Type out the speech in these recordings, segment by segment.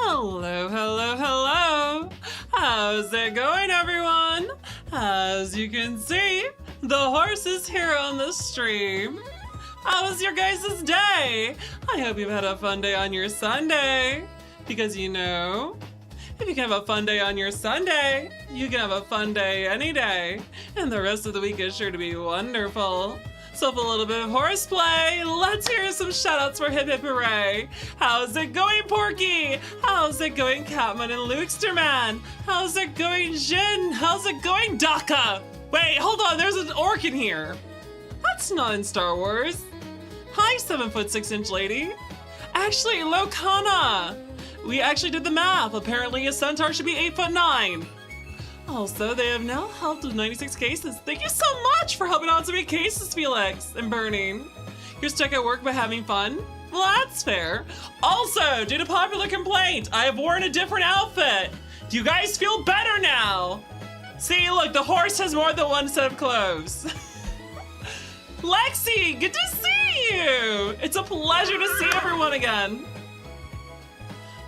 Hello, hello, hello! How's it going, everyone? As you can see, the horse is here on the stream. How was your guys' day? I hope you've had a fun day on your Sunday. Because you know, if you can have a fun day on your Sunday, you can have a fun day any day. And the rest of the week is sure to be wonderful. So for a little bit of horseplay, let's hear some shoutouts for Hip Hip Hooray. How's it going, Porky? How's it going, Catman and Lukesterman? How's it going, Jin? How's it going, Daka? Wait, hold on, there's an orc in here. That's not in Star Wars. Hi, 7'6" lady. Actually, Lokana. We actually did the math. Apparently a centaur should be 8'9". Also, they have now helped with 96 cases. Thank you so much for helping out so many cases, Felix and Burning. You're stuck at work but having fun? Well, that's fair. Also, due to popular complaint, I have worn a different outfit. Do you guys feel better now? See, look, the horse has more than one set of clothes. Lexi, good to see you. It's a pleasure to see everyone again.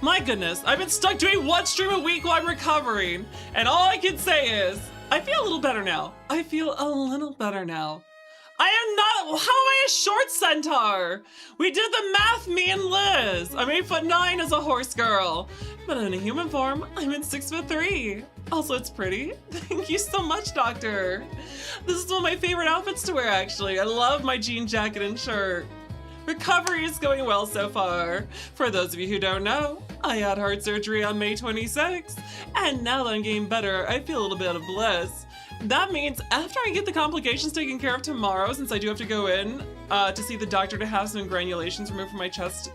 My goodness, I've been stuck doing one stream a week while I'm recovering, and all I can say is, I feel a little better now. I feel a little better now. I am not, how am I a short centaur? We did the math, me and Liz. I'm 8'9" as a horse girl, but in a human form, I'm in 6'3". Also, it's pretty. Thank you so much, Doctor. This is one of my favorite outfits to wear, actually. I love my jean jacket and shirt. Recovery is going well so far. For those of you who don't know, I had heart surgery on May 26th, and now that I'm getting better, I feel a little bit of bliss. That means after I get the complications taken care of tomorrow, since I do have to go in to see the doctor to have some granulations removed from my chest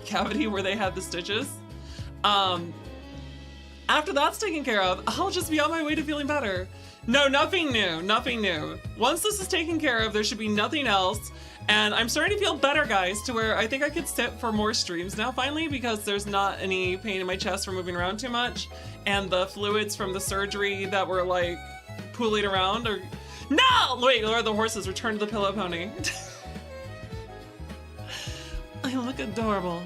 cavity where they had the stitches. After that's taken care of, I'll just be on my way to feeling better. No, nothing new, nothing new. Once this is taken care of, there should be nothing else. And I'm starting to feel better, guys, to where I think I could sit for more streams now, finally, because there's not any pain in my chest from moving around too much. And the fluids from the surgery that were, like, pooling around are... No! Wait, or the horses return to the pillow pony. I look adorable.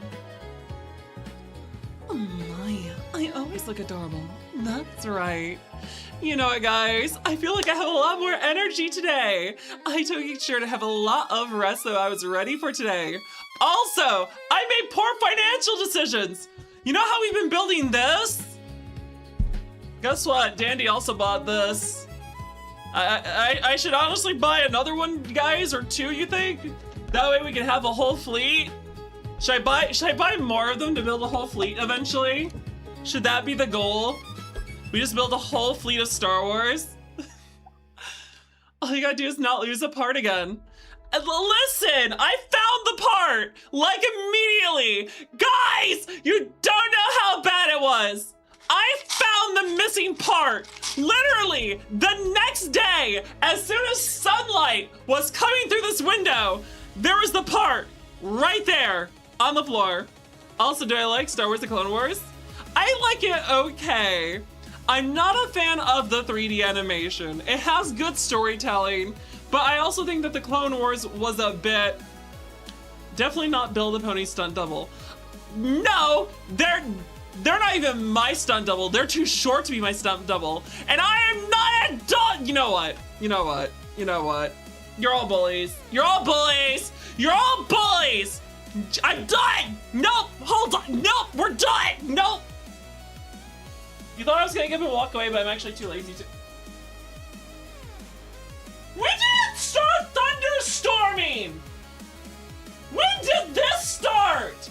Oh my, I always look adorable. That's right. You know what, guys? I feel like I have a lot more energy today. I took sure to have a lot of rest so I was ready for today. Also, I made poor financial decisions. You know how we've been building this? Guess what? Dandy also bought this. I should honestly buy another one, guys, or two, you think? That way we can have a whole fleet. Should I buy more of them to build a whole fleet eventually? Should that be the goal? We just build a whole fleet of Star Wars. All you gotta do is not lose a part again. And listen, I found the part, like immediately. Guys, you don't know how bad it was. I found the missing part, literally the next day. As soon as sunlight was coming through this window, there was the part right there on the floor. Also, do I like Star Wars: The Clone Wars? I like it okay. I'm not a fan of the 3D animation. It has good storytelling, but I also think that the Clone Wars was a bit... Definitely not Build-A-Pony stunt double. No, they're not even my stunt double. They're too short to be my stunt double. And I am not a dog. You know what? You know what? You know what? You're all bullies. You're all bullies. You're all bullies. I'm done. Nope. Hold on. Nope. We're done. Nope. You thought I was gonna get up and walk away, but I'm actually too lazy to. We didn't start thunderstorming! When did this start?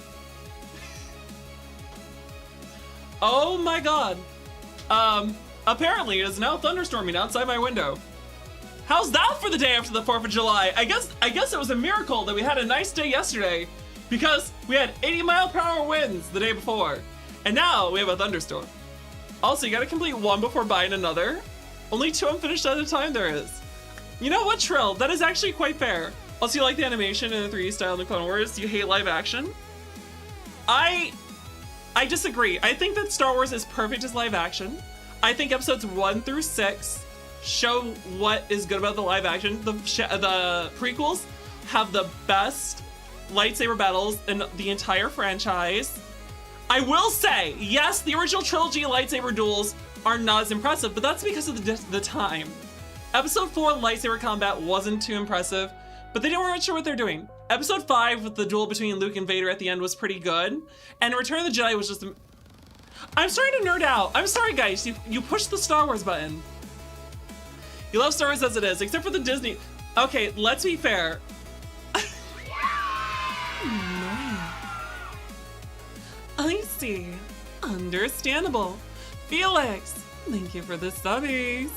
Oh my god. Apparently it is now thunderstorming outside my window. How's that for the day after the 4th of July? I guess it was a miracle that we had a nice day yesterday because we had 80-mile-per-hour winds the day before. And now we have a thunderstorm. Also, you gotta complete one before buying another. Only 2 unfinished at a time there is. You know what, Trill? That is actually quite fair. Also, you like the animation in the 3D style in the Clone Wars. You hate live action. I disagree. I think that Star Wars is perfect as live action. I think episodes 1 through 6 show what is good about the live action. The prequels have the best lightsaber battles in the entire franchise. I will say, yes, the original trilogy lightsaber duels are not as impressive, but that's because of the time. Episode 4 lightsaber combat wasn't too impressive, but they weren't sure what they're doing. Episode 5 with the duel between Luke and Vader at the end was pretty good, and Return of the Jedi was just... I'm starting to nerd out. I'm sorry, guys. You pushed the Star Wars button. You love Star Wars as it is, except for the Disney. Okay, let's be fair. I see. Understandable. Felix, thank you for the subbies.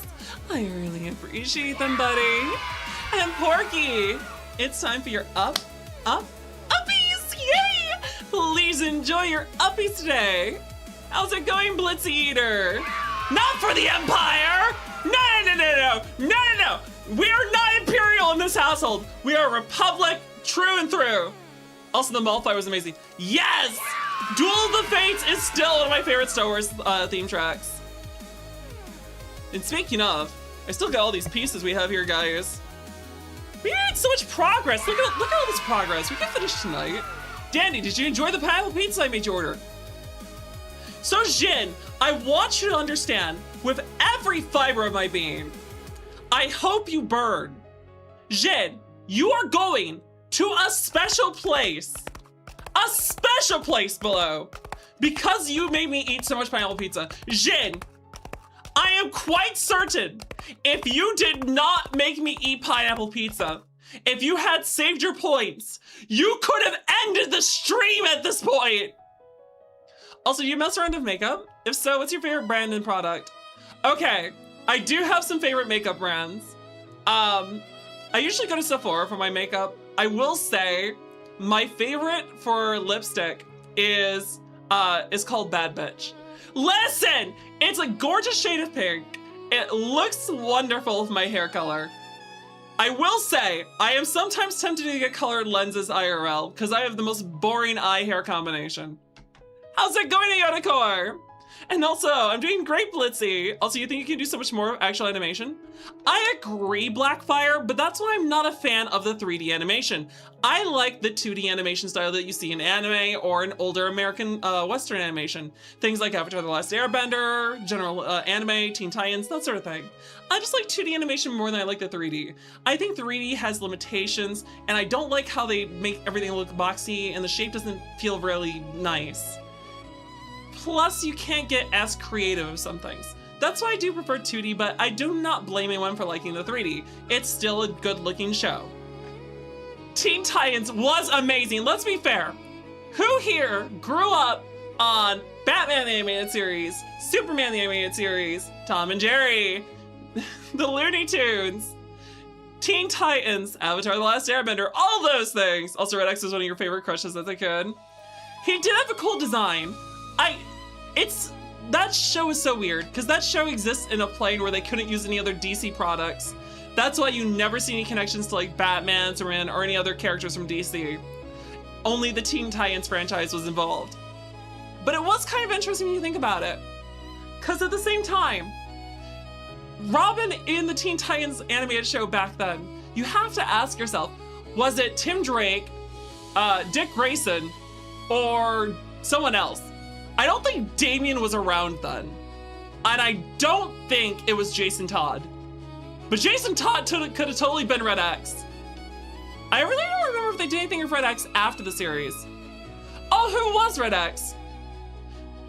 I really appreciate them, buddy. And Porky, it's time for your uppies. Yay! Please enjoy your uppies today. How's it going, Blitzy Eater? Not for the Empire! No. We are not Imperial in this household. We are Republic true and through. Also, the Malphite was amazing. Yes! Duel of the Fates is still one of my favorite Star Wars theme tracks. And speaking of, I still got all these pieces we have here, guys. We made so much progress. Look at all this progress. We can finish tonight. Dandy, did you enjoy the pineapple pizza I made you order? So Jin, I want you to understand, with every fiber of my being, I hope you burn. Jin, you are going to a special place. A special place below. Because you made me eat so much pineapple pizza. Jin, I am quite certain if you did not make me eat pineapple pizza, if you had saved your points, you could have ended the stream at this point. Also, do you mess around with makeup? If so, what's your favorite brand and product? Okay, I do have some favorite makeup brands. I usually go to Sephora for my makeup. I will say my favorite for lipstick is called Bad Bitch. Listen, it's a gorgeous shade of pink. It looks wonderful with my hair color. I will say, I am sometimes tempted to get colored lenses IRL because I have the most boring eye hair combination. How's it going, Yodacore? And also, I'm doing great, Blitzy. Also, you think you can do so much more actual animation? I agree, Blackfire, but that's why I'm not a fan of the 3D animation. I like the 2D animation style that you see in anime or in older American Western animation. Things like Avatar: The Last Airbender, general anime, Teen Titans, that sort of thing. I just like 2D animation more than I like the 3D. I think 3D has limitations, and I don't like how they make everything look boxy, and the shape doesn't feel really nice. Plus, you can't get as creative of some things. That's why I do prefer 2D, but I do not blame anyone for liking the 3D. It's still a good-looking show. Teen Titans was amazing, let's be fair. Who here grew up on Batman the Animated Series, Superman the Animated Series, Tom and Jerry, the Looney Tunes, Teen Titans, Avatar: The Last Airbender, all those things. Also, Red X was one of your favorite crushes as a kid. He did have a cool design. That show is so weird, because that show exists in a plane where they couldn't use any other DC products. That's why you never see any connections to like Batman, Superman, or any other characters from DC. Only the Teen Titans franchise was involved. But it was kind of interesting when you think about it. Because at the same time, Robin in the Teen Titans animated show back then, you have to ask yourself, was it Tim Drake, Dick Grayson, or someone else? I don't think Damien was around then. And I don't think it was Jason Todd. But Jason Todd could have totally been Red X. I really don't remember if they did anything with Red X after the series. Oh, who was Red X?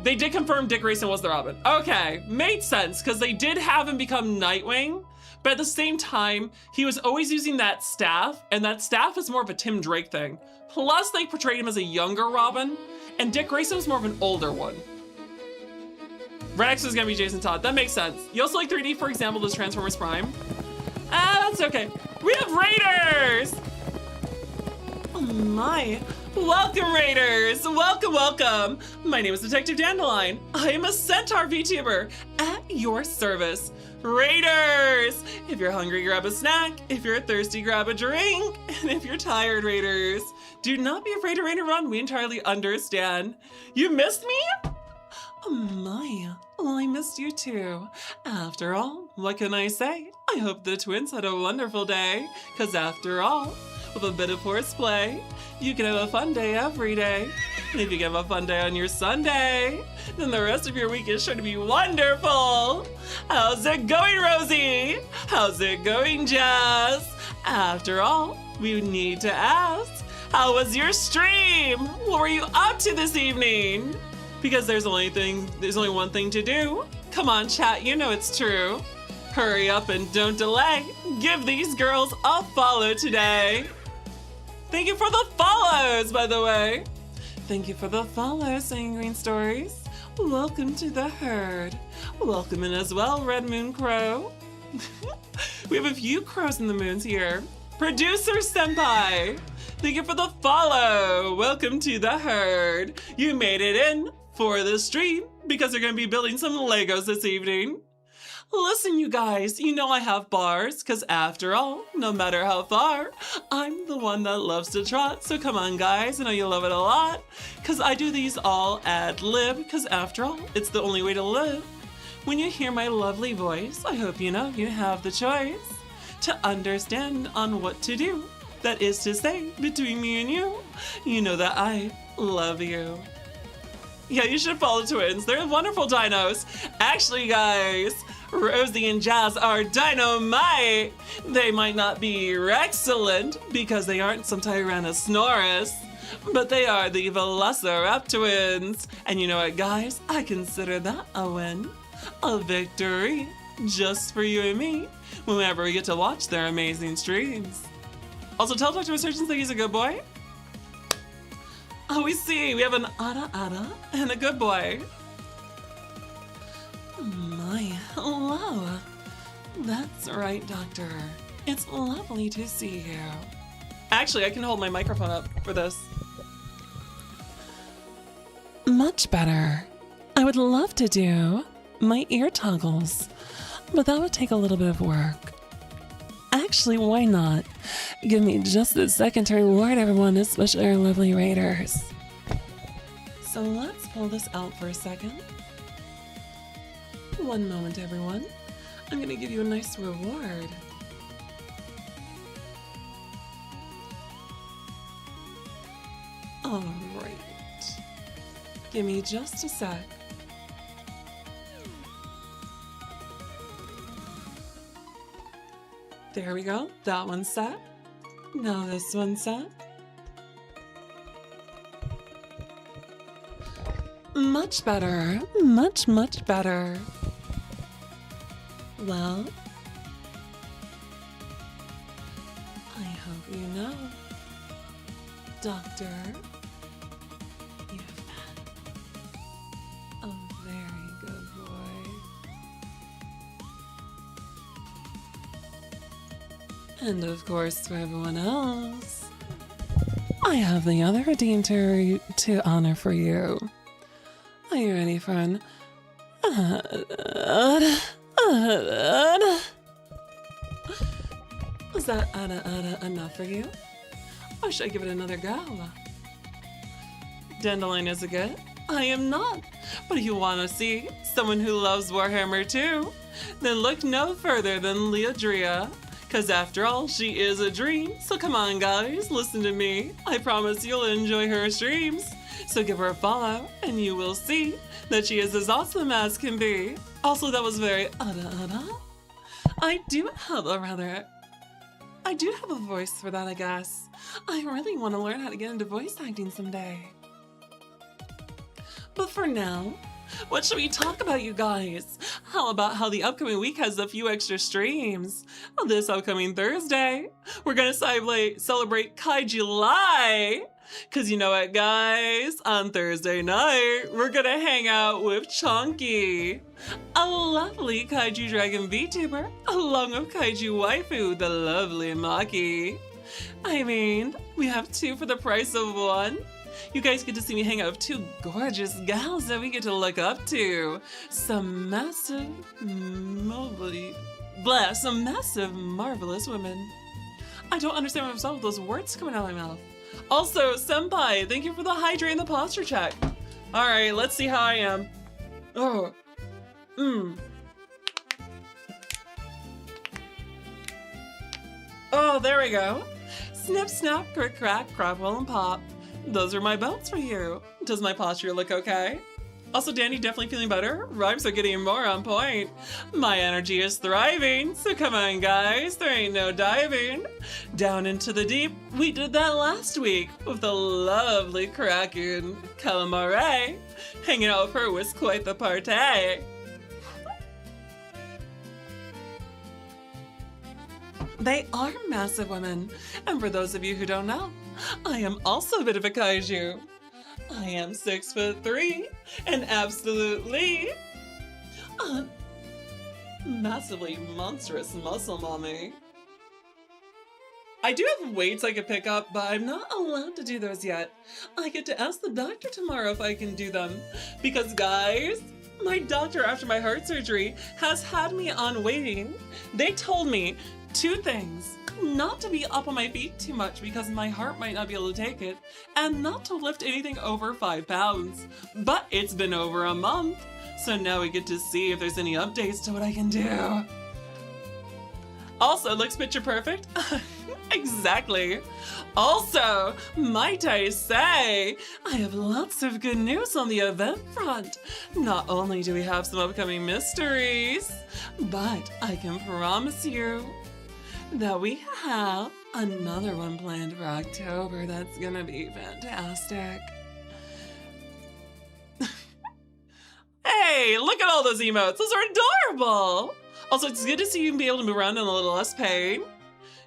They did confirm Dick Grayson was the Robin. Okay, made sense, because they did have him become Nightwing, but at the same time, he was always using that staff, and that staff is more of a Tim Drake thing. Plus, they portrayed him as a younger Robin, and Dick Grayson was more of an older one. Red X is gonna be Jason Todd, that makes sense. You also like 3D, for example, this Transformers Prime? That's okay. We have Raiders! Oh my. Welcome, Raiders! Welcome, welcome! My name is Detective Dandelion. I am a Centaur VTuber at your service. Raiders! If you're hungry, grab a snack. If you're thirsty, grab a drink. And if you're tired, Raiders, do not be afraid to rain or run. We entirely understand. You missed me? Oh my. Well, I missed you too. After all, what can I say? I hope the twins had a wonderful day. Cause after all, with a bit of horseplay, you can have a fun day every day. And if you have a fun day on your Sunday, then the rest of your week is sure to be wonderful. How's it going, Rosie? How's it going, Jazz? After all, we need to ask, how was your stream? What were you up to this evening? Because there's only one thing to do. Come on, chat, you know it's true. Hurry up and don't delay. Give these girls a follow today. Thank you for the follows, by the way. Thank you for the follows, Sanguine Stories. Welcome to the herd. Welcome in as well, Red Moon Crow. We have a few crows in the moons here. Producer Senpai, thank you for the follow. Welcome to the herd. You made it in for the stream because you're going to be building some Legos this evening. Listen, you guys, you know I have bars, because after all, no matter how far, I'm the one that loves to trot. So come on, guys, I know you love it a lot, because I do these all ad-lib, because after all, it's the only way to live. When you hear my lovely voice, I hope you know you have the choice to understand on what to do. That is to say, between me and you know that I love you. Yeah, you should follow twins. They're wonderful dinos. Actually, guys, Rosie and Jazz are dynamite. They might not be excellent because they aren't some Tyrannosaurus, but they are the Velociraptor twins. And you know what, guys? I consider that a win, a victory, just for you and me, whenever we get to watch their amazing streams. Also, tell Dr. Resurgence that he's a good boy. Oh, we see. We have an Ada and a good boy. My, hello. That's right, Doctor. It's lovely to see you. Actually, I can hold my microphone up for this. Much better. I would love to do my ear toggles, but that would take a little bit of work. Actually, why not? Give me just a second to reward everyone, especially our lovely raiders. So let's pull this out for a second. One moment, everyone. I'm gonna give you a nice reward. All right. Give me just a sec. There we go. That one's set. Now this one's set. Much better. Much, much better. Well, I hope you know, Doctor, you've been a very good boy. And of course, for everyone else, I have the other redeem to honor for you. Are you ready, friend? Was that enough for you? Or should I give it another go? Dandelion is a good? I am not. But if you want to see someone who loves Warhammer too, then look no further than Leodria. Cause after all, she is a dream. So come on, guys, listen to me. I promise you'll enjoy her streams. So give her a follow, and you will see that she is as awesome as can be. Also, that was very I do have a voice for that, I guess. I really want to learn how to get into voice acting someday. But for now, what should we talk about, you guys? How about how the upcoming week has a few extra streams? This upcoming Thursday, we're gonna celebrate Kai July. Cause you know what, guys? On Thursday night, we're gonna hang out with Chonky, a lovely Kaiju Dragon VTuber, along with Kaiju Waifu, the lovely Maki. I mean, we have two for the price of one. You guys get to see me hang out with two gorgeous gals that we get to look up to. Some massive, marvelous women. I don't understand what I'm saying with those words coming out of my mouth. Also, Senpai, thank you for the hydrate and the posture check. All right, let's see how I am. Oh, Oh, there we go. Snip, snap, crick, crack, crapple, and pop. Those are my belts for you. Does my posture look okay? Also, Danny, definitely feeling better. Rhymes are getting more on point. My energy is thriving, so come on, guys. There ain't no diving. Down into the deep. We did that last week with the lovely Kraken Calamare. Hanging out with her was quite the party. They are massive women. And for those of you who don't know, I am also a bit of a kaiju. I am 6'3" and absolutely massively monstrous muscle mommy. I do have weights I could pick up, but I'm not allowed to do those yet. I get to ask the doctor tomorrow if I can do them. Because guys, my doctor after my heart surgery has had me on waiting. They told me 2 things. Not to be up on my feet too much because my heart might not be able to take it, and not to lift anything over 5 pounds. But it's been over a month, so now we get to see if there's any updates to what I can do. Also, looks picture perfect. Exactly. Also, might I say, I have lots of good news on the event front. Not only do we have some upcoming mysteries, but I can promise you that we have another one planned for October that's gonna be fantastic. Hey, look at all those emotes. Those are adorable. Also, it's good to see you be able to move around in a little less pain.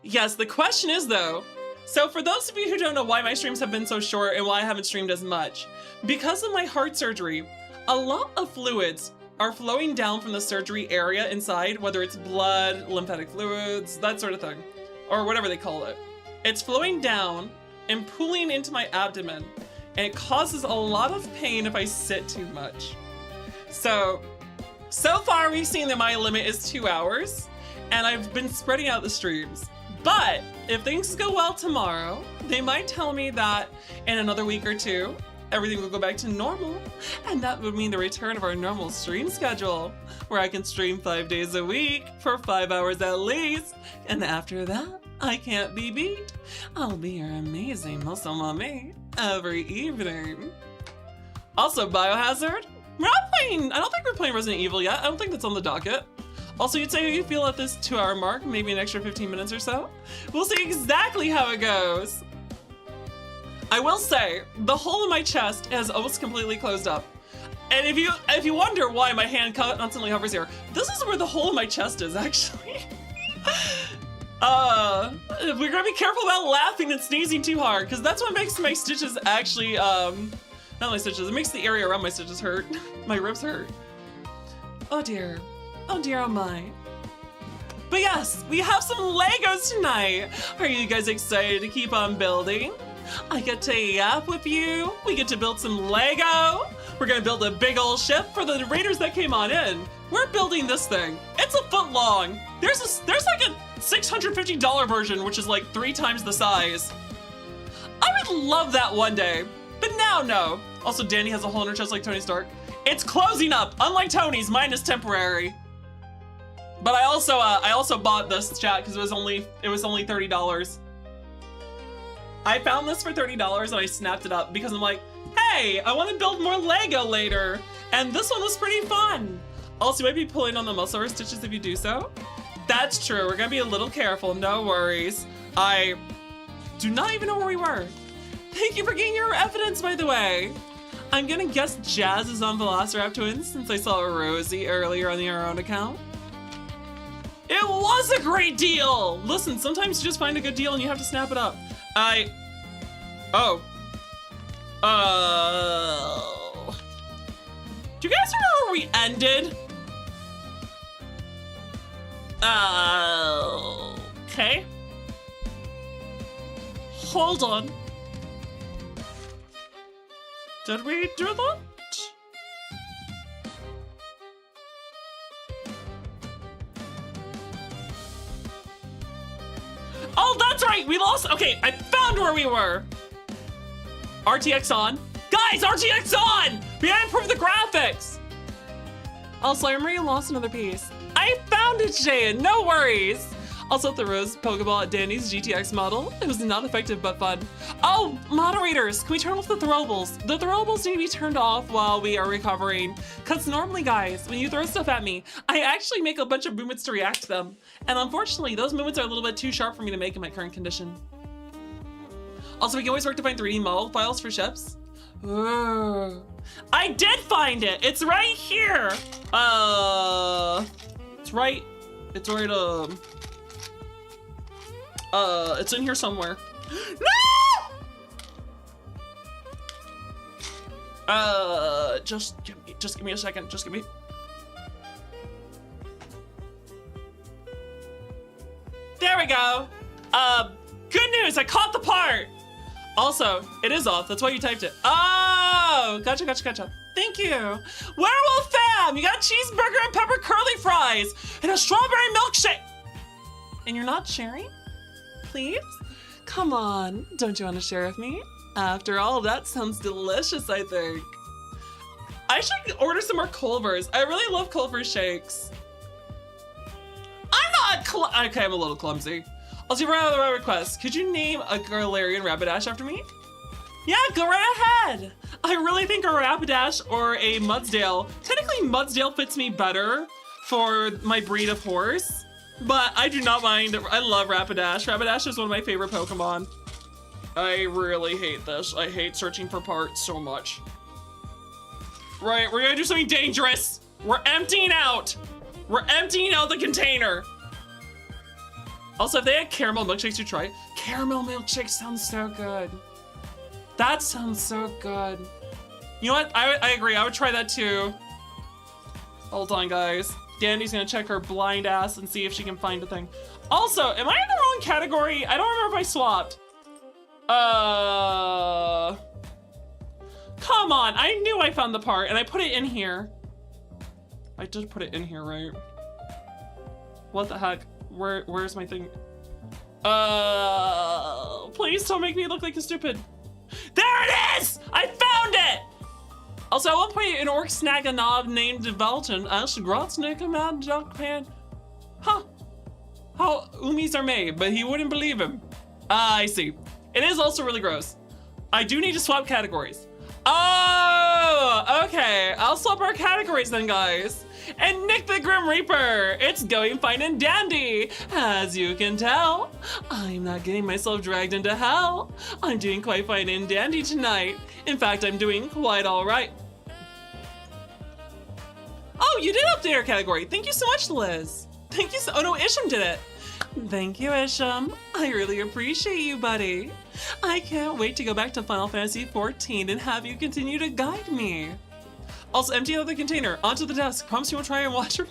Yes, the question is though, so for those of you who don't know why my streams have been so short and why I haven't streamed as much, because of my heart surgery, a lot of fluids are flowing down from the surgery area inside, whether it's blood, lymphatic fluids, that sort of thing, or whatever they call it. It's flowing down and pooling into my abdomen, and it causes a lot of pain if I sit too much. So far we've seen that my limit is 2 hours, and I've been spreading out the streams. But if things go well tomorrow, they might tell me that in another week or 2, everything will go back to normal, and that would mean the return of our normal stream schedule, where I can stream 5 days a week for 5 hours at least, and after that, I can't be beat. I'll be your amazing muscle mommy every evening. Also, Biohazard, we're not playing, I don't think we're playing Resident Evil yet. I don't think that's on the docket. Also, you'd say how you feel at this 2-hour mark, maybe an extra 15 minutes or so. We'll see exactly how it goes. I will say, the hole in my chest has almost completely closed up. And if you wonder why my hand constantly hovers here, this is where the hole in my chest is, actually. We're gonna be careful about laughing and sneezing too hard, because that's what makes my stitches actually, not my stitches, it makes the area around my stitches hurt. My ribs hurt. Oh dear. Oh dear, oh my. But yes, we have some Legos tonight. Are you guys excited to keep on building? I get to yap with you. We get to build some Lego. We're gonna build a big old ship for the raiders that came on in. We're building this thing. It's a foot long. There's like a $650 version, which is like 3 times the size. I would love that one day, but now no. Also, Danny has a hole in her chest like Tony Stark. It's closing up, unlike Tony's, mine is temporary. But I also bought this, chat, because it was only $30. I found this for $30 and I snapped it up because I'm like, hey, I want to build more Lego later. And this one was pretty fun. Also, you might be pulling on the muscle or stitches if you do so. That's true. We're going to be a little careful. No worries. I do not even know where we were. Thank you for getting your evidence, by the way. I'm going to guess Jazz is on Velociraptor Twins since I saw Rosie earlier on our own account. It was a great deal! Listen, sometimes you just find a good deal and you have to snap it up. Oh. Do you guys remember where we ended? Okay. Hold on. Did we do that? Oh, that's right, we lost. Okay, I found where we were. RTX on. Guys, RTX on! We gotta improve the graphics. Also, I remember you lost another piece. I found it, Shayan, no worries. Also throws Pokeball at Danny's GTX model. It was not effective but fun. Oh, moderators, can we turn off the throwables? The throwables need to be turned off while we are recovering. Cause normally guys, when you throw stuff at me, I actually make a bunch of movements to react to them. And unfortunately, those movements are a little bit too sharp for me to make in my current condition. Also, we can always work to find 3D model files for ships. Ooh. I did find it! It's right here! It's right, it's in here somewhere. No! Just give me a second, just give me. There we go. Good news, I caught the part. Also, it is off, that's why you typed it. Oh, gotcha. Thank you. Werewolf fam, you got cheeseburger and pepper curly fries and a strawberry milkshake. And you're not sharing? Please? Come on, don't you want to share with me? After all, that sounds delicious, I think. I should order some more Culvers. I really love Culver shakes. Okay, I'm a little clumsy. I'll see if I have the right request. Could you name a Galarian Rapidash after me? Yeah, go right ahead. I really think a Rapidash or a Mudsdale. Technically, Mudsdale fits me better for my breed of horse, but I do not mind. I love Rapidash. Rapidash is one of my favorite Pokemon. I really hate this. I hate searching for parts so much. Right, we're gonna do something dangerous. We're emptying out. We're emptying out the container. Also, if they had caramel milkshakes to try, caramel milkshake sounds so good. That sounds so good. You know what? I agree. I would try that too. Hold on, guys. Dandy's gonna check her blind ass and see if she can find a thing. Also, am I in the wrong category? I don't remember if I swapped. Come on. I knew I found the part and I put it in here. I did put it in here, right? What the heck? Where's my thing? Please don't make me look like a stupid. There it is! I found it! Also, at one point, an orc snagged a knob named Velton as Grotsnick a mad duck pan. Huh. How umis are made, but he wouldn't believe him. I see. It is also really gross. I do need to swap categories. Oh, okay. I'll swap our categories then, guys. And Nick the Grim Reaper, it's going fine and dandy. As you can tell, I'm not getting myself dragged into hell. I'm doing quite fine and dandy tonight. In fact, I'm doing quite all right. Oh, you did update our category. Thank you so much, Liz. Thank you so, oh no, Isham did it. Thank you, Isham. I really appreciate you, buddy. I can't wait to go back to Final Fantasy XIV and have you continue to guide me. Also, empty out the container, onto the desk. Promise you won't try and watch her.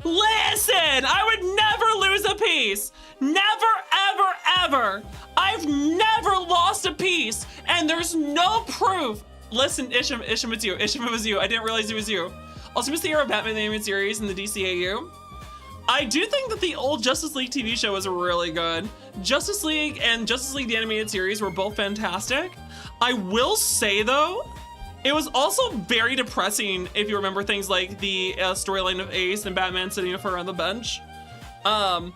Listen, I would never lose a piece. Never, ever, ever. I've never lost a piece, and there's no proof. Listen, Isham, it's you. Isham, it was you. I didn't realize it was you. Also, miss the era of Batman the Animated Series and the DCAU. I do think that the old Justice League TV show was really good. Justice League and Justice League the Animated Series were both fantastic. I will say, though, it was also very depressing if you remember things like the storyline of Ace and Batman sitting with her on the bench. Oh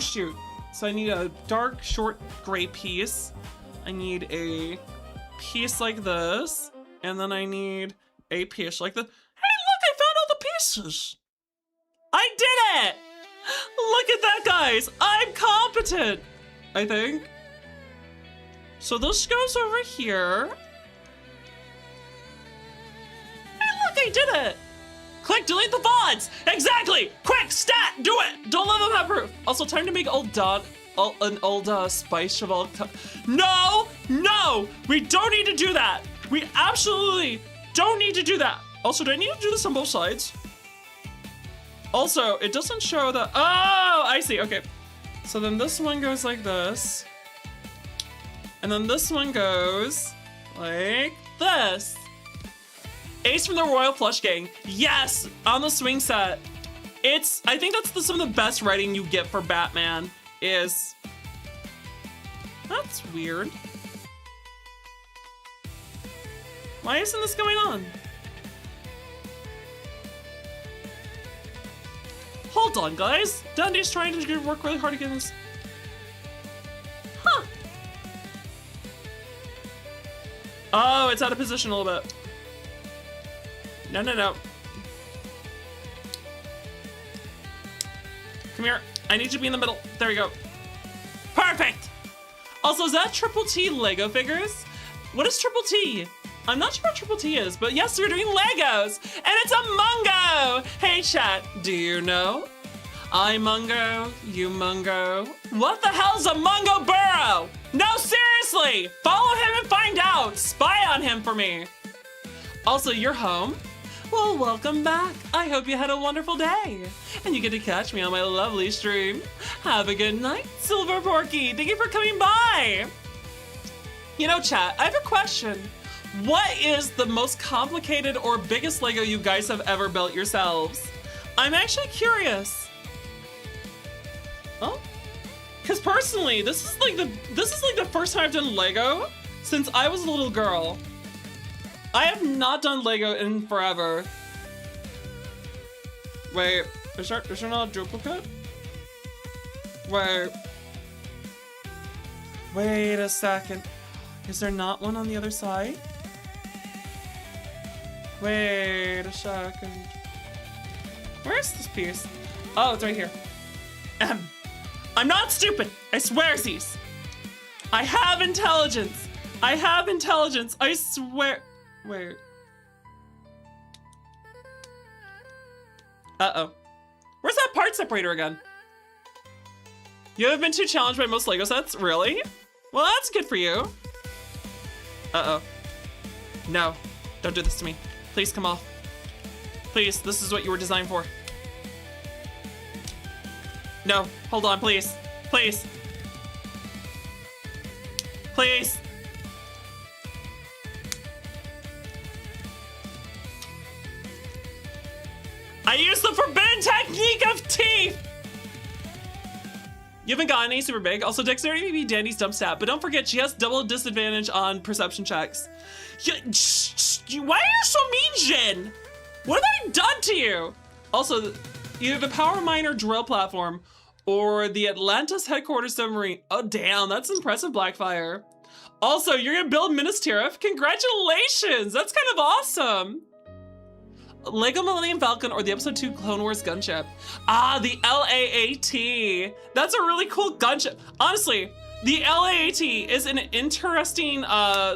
shoot. So I need a dark, short, gray piece. I need a piece like this. And then I need a piece like this. Hey, look, I found all the pieces. I did it! Look at that, guys. I'm competent, I think. So this goes over here. I did it! Click delete the VODs! Exactly! Quick, stat! Do it! Don't let them have proof! Also, time to make an old spice shovel. No! No! We don't need to do that! We absolutely don't need to do that! Also, do I need to do this on both sides? Also, it doesn't show the... Oh! I see, okay. So then this one goes like this. And then this one goes like this. Ace from the Royal Plush Gang. Yes, on the swing set. I think that's some of the best writing you get for Batman is... That's weird. Why isn't this going on? Hold on, guys. Dandy's trying to work really hard to get this. Huh. Oh, it's out of position a little bit. No, no, no. Come here. I need you to be in the middle. There we go. Perfect! Also, is that Triple T Lego figures? What is Triple T? I'm not sure what Triple T is, but yes, we're doing Legos! And it's a Mungo! Hey, chat, do you know? I Mungo, you Mungo. What the hell's a Mungo Burrow? No, seriously! Follow him and find out! Spy on him for me! Also, you're home? Well, welcome back. I hope you had a wonderful day. And you get to catch me on my lovely stream. Have a good night, Silver Porky. Thank you for coming by. You know, chat, I have a question. What is the most complicated or biggest Lego you guys have ever built yourselves? I'm actually curious. Oh, because personally, this is like the first time I've done Lego since I was a little girl. I have not done Lego in forever. Wait, is there not a duplicate? Wait a second. Is there not one on the other side? Wait a second. Where's this piece? Oh, it's right here. I'm not stupid. I swearsies. I have intelligence. I have intelligence. I swear. Wait. Uh-oh. Where's that part separator again? You have been too challenged by most Lego sets? Really? Well, that's good for you. Uh-oh. No. Don't do this to me. Please come off. Please, this is what you were designed for. No. Hold on, please. Please. Please. I used the forbidden technique of teeth! You haven't gotten any super big. Also, dexterity may be Dandy's dump stat, but don't forget she has double disadvantage on perception checks. Why are you so mean, Jin? What have I done to you? Also, either the power miner drill platform or the Atlantis headquarters submarine. Oh, damn, that's impressive, Blackfire. Also, you're gonna build Minas Tirith? Congratulations, that's kind of awesome. Lego Millennium Falcon or the episode 2 Clone Wars gunship. Ah, the LAAT. That's a really cool gunship. Honestly, the LAAT is an interesting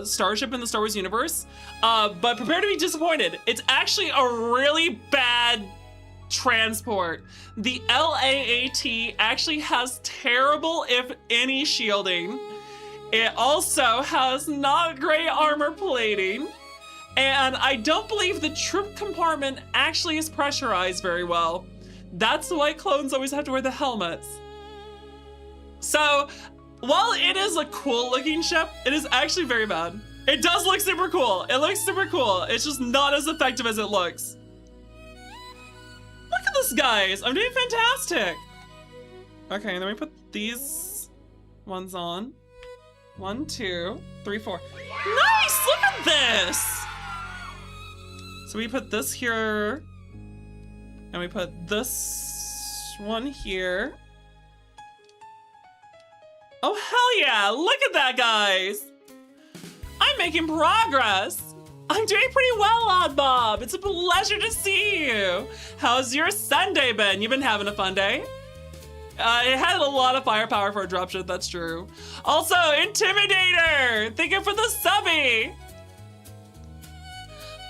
starship in the Star Wars universe, but prepare to be disappointed. It's actually a really bad transport. The LAAT actually has terrible, if any, shielding. It also has not great armor plating. And I don't believe the troop compartment actually is pressurized very well. That's why clones always have to wear the helmets. So, while it is a cool looking ship, it is actually very bad. It does look super cool. It looks super cool. It's just not as effective as it looks. Look at this, guys. I'm doing fantastic. Okay, then we put these ones on. 1, 2, 3, 4. Nice, look at this. So we put this here, and we put this one here. Oh, hell yeah, look at that, guys. I'm making progress. I'm doing pretty well, Odd Bob. It's a pleasure to see you. How's your Sunday been? You've been having a fun day? It had a lot of firepower for a dropship, that's true. Also, Intimidator, thank you for the subby.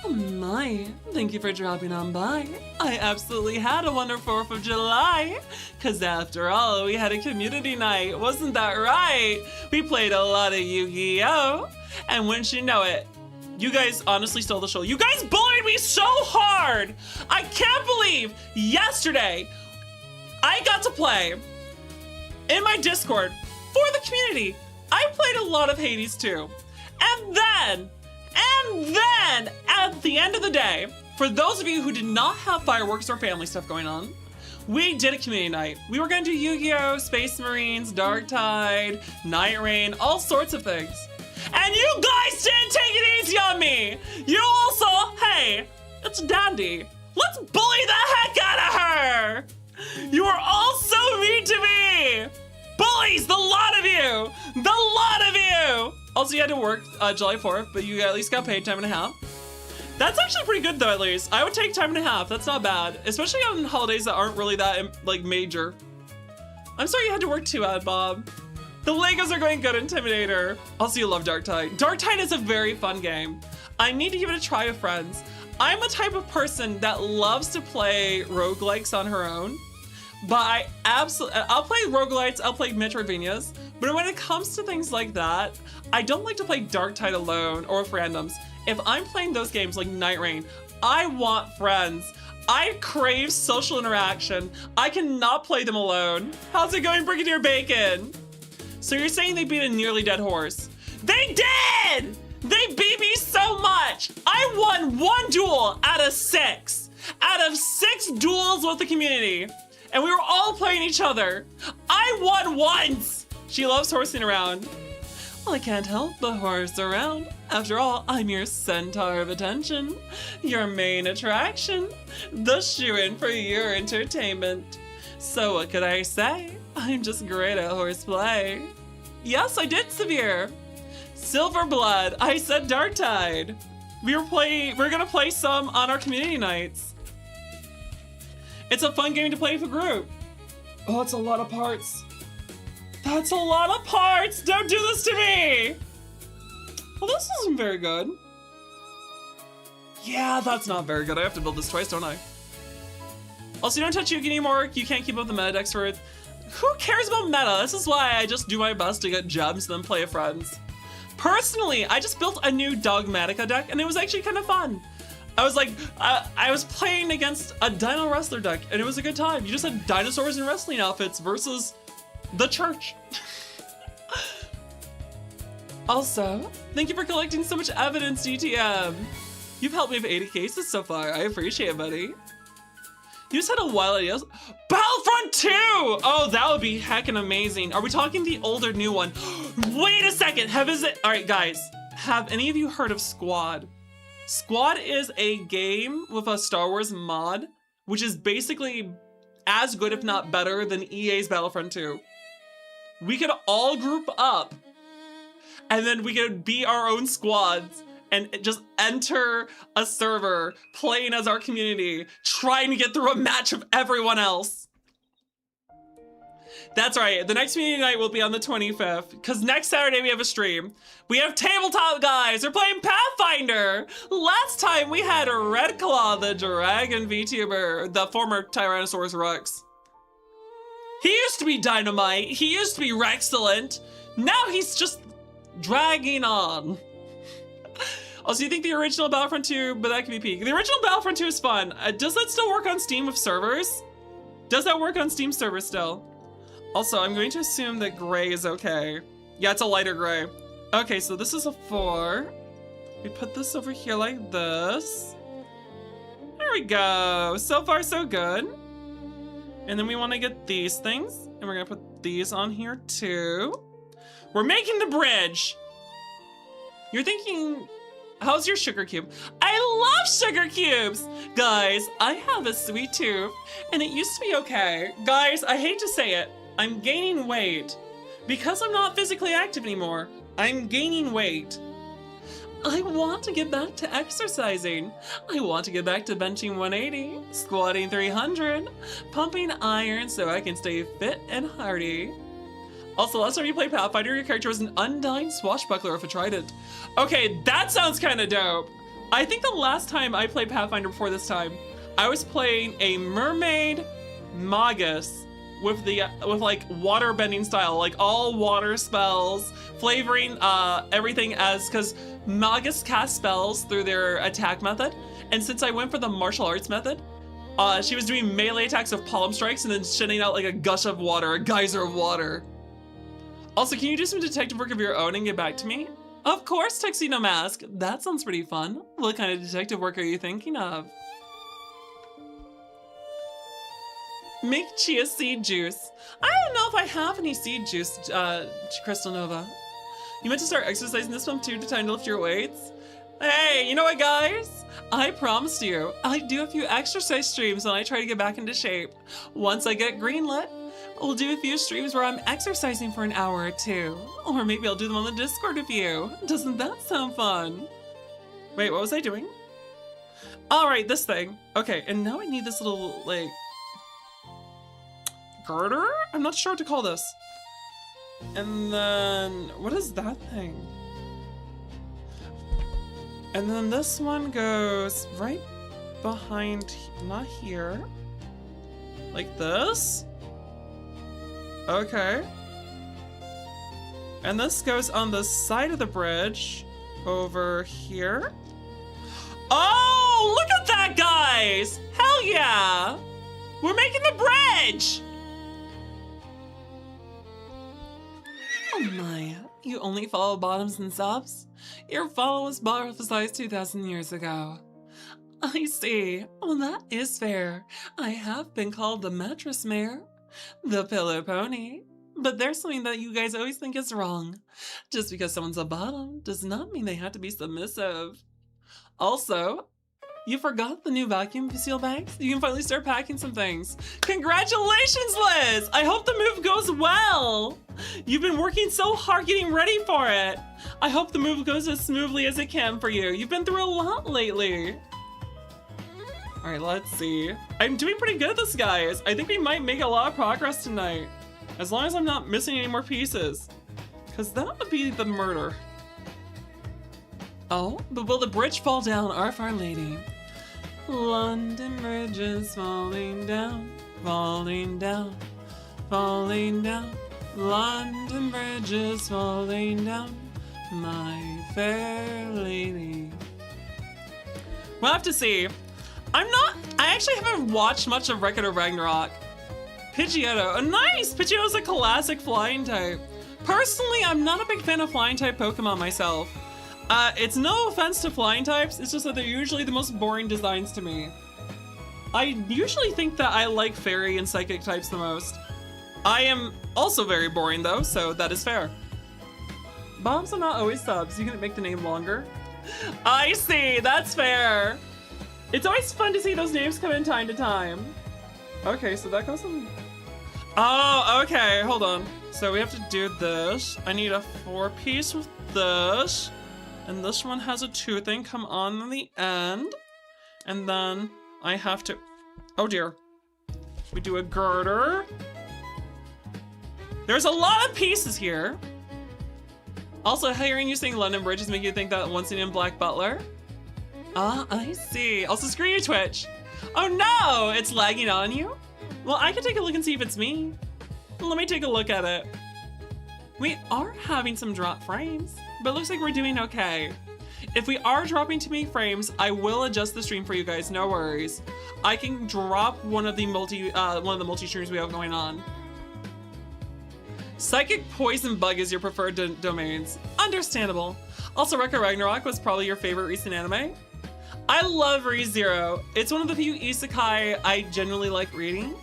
Oh my, thank you for dropping on by. I absolutely had a wonderful 4th of July. Cause after all, we had a community night, wasn't that right? We played a lot of Yu-Gi-Oh! And wouldn't you know it, you guys honestly stole the show. You guys bullied me so hard! I can't believe yesterday, I got to play in my Discord for the community. I played a lot of Hades too. And then, at the end of the day, for those of you who did not have fireworks or family stuff going on, we did a community night. We were gonna do Yu-Gi-Oh!, Space Marines, Dark Tide, Night Rain, all sorts of things. And you guys didn't take it easy on me! You also, hey, it's Dandy. Let's bully the heck out of her! You are all so mean to me! Bullies, the lot of you! The lot of you! Also, you had to work July 4th, but you at least got paid time and a half. That's actually pretty good though, at least. I would take time and a half, that's not bad. Especially on holidays that aren't really that, like, major. I'm sorry you had to work too, Bob. The Legos are going good, Intimidator. Also, you love Darktide. Darktide is a very fun game. I need to give it a try with friends. I'm a type of person that loves to play roguelikes on her own, but I'll play roguelites, I'll play Metroidvanias, but when it comes to things like that, I don't like to play Darktide alone or with randoms. If I'm playing those games like Night Rain, I want friends. I crave social interaction. I cannot play them alone. How's it going, Brigadier Bacon? So you're saying they beat a nearly dead horse? They did! They beat me so much! I won 1 duel out of 6. Out of 6 duels with the community. And we were all playing each other. I won once! She loves horsing around. Well, I can't help but horse around. After all, I'm your centaur of attention. Your main attraction. The shoo-in for your entertainment. So what could I say? I'm just great at horseplay. Yes, I did, Severe. Silver Blood, I said Darktide. We're gonna play some on our community nights. It's a fun game to play with a group. Oh, it's a lot of parts. That's a lot of parts! Don't do this to me! Well, this isn't very good. Yeah, that's not very good. I have to build this twice, don't I? Also, you don't touch Yugi anymore. You can't keep up the meta decks for it. Who cares about meta? This is why I just do my best to get gems and then play with friends. Personally, I just built a new Dogmatica deck and it was actually kind of fun. I was like, I was playing against a Dino Wrestler deck and it was a good time. You just had dinosaurs in wrestling outfits versus the church. Also, thank you for collecting so much evidence, DTM. You've helped me with 80 cases so far. I appreciate it, buddy. You just had a wild idea. Battlefront 2! Oh, that would be heckin' amazing. Are we talking the old or new one? Wait a second, all right, guys. Have any of you heard of Squad? Squad is a game with a Star Wars mod, which is basically as good, if not better, than EA's Battlefront 2. We could all group up, and then we could be our own squads, and just enter a server, playing as our community, trying to get through a match of everyone else. That's right, the next community night will be on the 25th, because next Saturday we have a stream. We have tabletop guys, we're playing Pathfinder! Last time we had a Red Claw, the dragon VTuber, the former Tyrannosaurus Rex. He used to be Dynamite, he used to be Rexcellent, now he's just dragging on. Also, you think the original Battlefront 2, but that can be peak. The original Battlefront 2 is fun. Does that still work on Steam with servers? Does that work on Steam servers still? Also, I'm going to assume that gray is okay. Yeah, it's a lighter gray. Okay, so this is a 4. We put this over here like this. There we go. So far, so good. And then we want to get these things, and we're gonna put these on here too. We're making the bridge. You're thinking, how's your sugar cube? I love sugar cubes! Guys, I have a sweet tooth, and it used to be okay. Guys, I hate to say it, I'm gaining weight. Because I'm not physically active anymore, I'm gaining weight. I want to get back to exercising. I want to get back to benching 180, squatting 300, pumping iron so I can stay fit and hearty. Also, last time you played Pathfinder, your character was an undying swashbuckler with a trident. Okay, that sounds kind of dope. I think the last time I played Pathfinder before this time, I was playing a mermaid magus with like water bending style, like all water spells, flavoring everything as, because magus cast spells through their attack method, and since I went for the martial arts method, she was doing melee attacks with palm strikes and then shitting out like a gush of water, a geyser of water. Also, can you do some detective work of your own and get back to me? Of course, Tuxedo Mask. That sounds pretty fun. What kind of detective work are you thinking of? Make chia seed juice. I don't know if I have any seed juice, Crystal Nova. You meant to start exercising this one too to time to lift your weights? Hey, you know what, guys? I promised you, I'd do a few exercise streams when I try to get back into shape. Once I get greenlit, we'll do a few streams where I'm exercising for an hour or two. Or maybe I'll do them on the Discord with you. Doesn't that sound fun? Wait, what was I doing? All right, this thing. Okay, and now I need this little, like, girder? I'm not sure what to call this. And then, what is that thing? And then this one goes right behind, not here, like this. Okay. And this goes on the side of the bridge over here. Oh, look at that, guys! Hell yeah! We're making the bridge! Oh my, you only follow bottoms and subs? Your follow was prophesized 2,000 years ago. I see. Well, that is fair. I have been called the mattress mare, the pillow pony. But there's something that you guys always think is wrong. Just because someone's a bottom does not mean they have to be submissive. Also, you forgot the new vacuum seal bags? You can finally start packing some things. Congratulations, Liz! I hope the move goes well! You've been working so hard getting ready for it. I hope the move goes as smoothly as it can for you. You've been through a lot lately. All right, let's see. I'm doing pretty good at this, guys. I think we might make a lot of progress tonight. As long as I'm not missing any more pieces. Because that would be the murder. Oh, but will the bridge fall down, Our Lady? London Bridge is falling down, falling down, falling down. London Bridge is falling down, my fair lady. We'll have to see. I actually haven't watched much of Record of Ragnarok. Pidgeotto, oh nice! Pidgeotto's a classic flying type. Personally, I'm not a big fan of flying type Pokemon myself. It's no offense to flying types, it's just that they're usually the most boring designs to me. I usually think that I like fairy and psychic types the most. I am also very boring though, so that is fair. Bombs are not always subs, you can make the name longer. I see, that's fair. It's always fun to see those names come in time to time. Okay, so that goes in... Oh, okay, hold on. So we have to do this. I need a 4-piece with this. And this one has a 2 thing come on the end. And then I have to... Oh dear. We do a girder. There's a lot of pieces here. Also, hearing you sing London Bridge is making you think that Once Seen in Black Butler. Ah, I see. Also, screw you, Twitch. Oh no, it's lagging on you? Well, I can take a look and see if it's me. Let me take a look at it. We are having some drop frames, but it looks like we're doing okay. If we are dropping too many frames, I will adjust the stream for you guys, no worries. I can drop one of the multi streams we have going on. Psychic Poison Bug is your preferred domains. Understandable. Also, Record Ragnarok was probably your favorite recent anime. I love ReZero. It's one of the few isekai I genuinely like reading.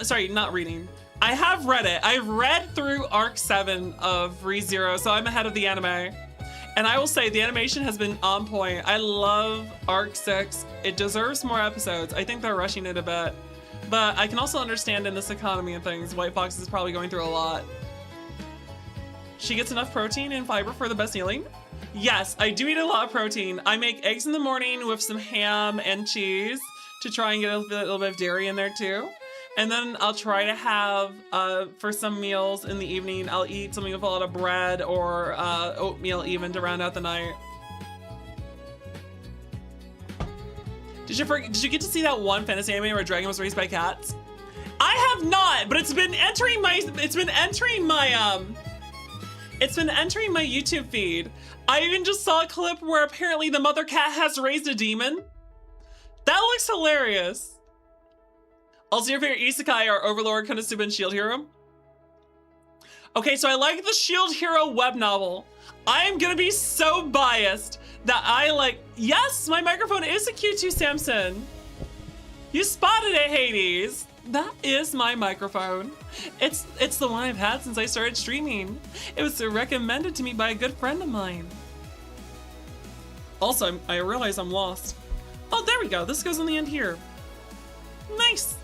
Sorry, not reading. I have read it. I've read through Arc 7 of ReZero, so I'm ahead of the anime. And I will say the animation has been on point. I love Arc 6. It deserves more episodes. I think they're rushing it a bit. But I can also understand in this economy and things, White Fox is probably going through a lot. She gets enough protein and fiber for the best healing? Yes, I do eat a lot of protein. I make eggs in the morning with some ham and cheese to try and get a little bit of dairy in there too. And then I'll try to have, for some meals in the evening, I'll eat something with a lot of bread or oatmeal even to round out the night. Did you get to see that one fantasy anime where a dragon was raised by cats? I have not, but it's been entering my YouTube feed. I even just saw a clip where apparently the mother cat has raised a demon. That looks hilarious. Also, your favorite isekai are Overlord, Konosuba, and Shield Hero? Okay, so I like the Shield Hero web novel. I am gonna be so biased that I like... Yes, my microphone is a Q2 Samson. You spotted it, Hades. That is my microphone. It's the one I've had since I started streaming. It was recommended to me by a good friend of mine. Also, I realize I'm lost. Oh, there we go. This goes on the end here. Nice.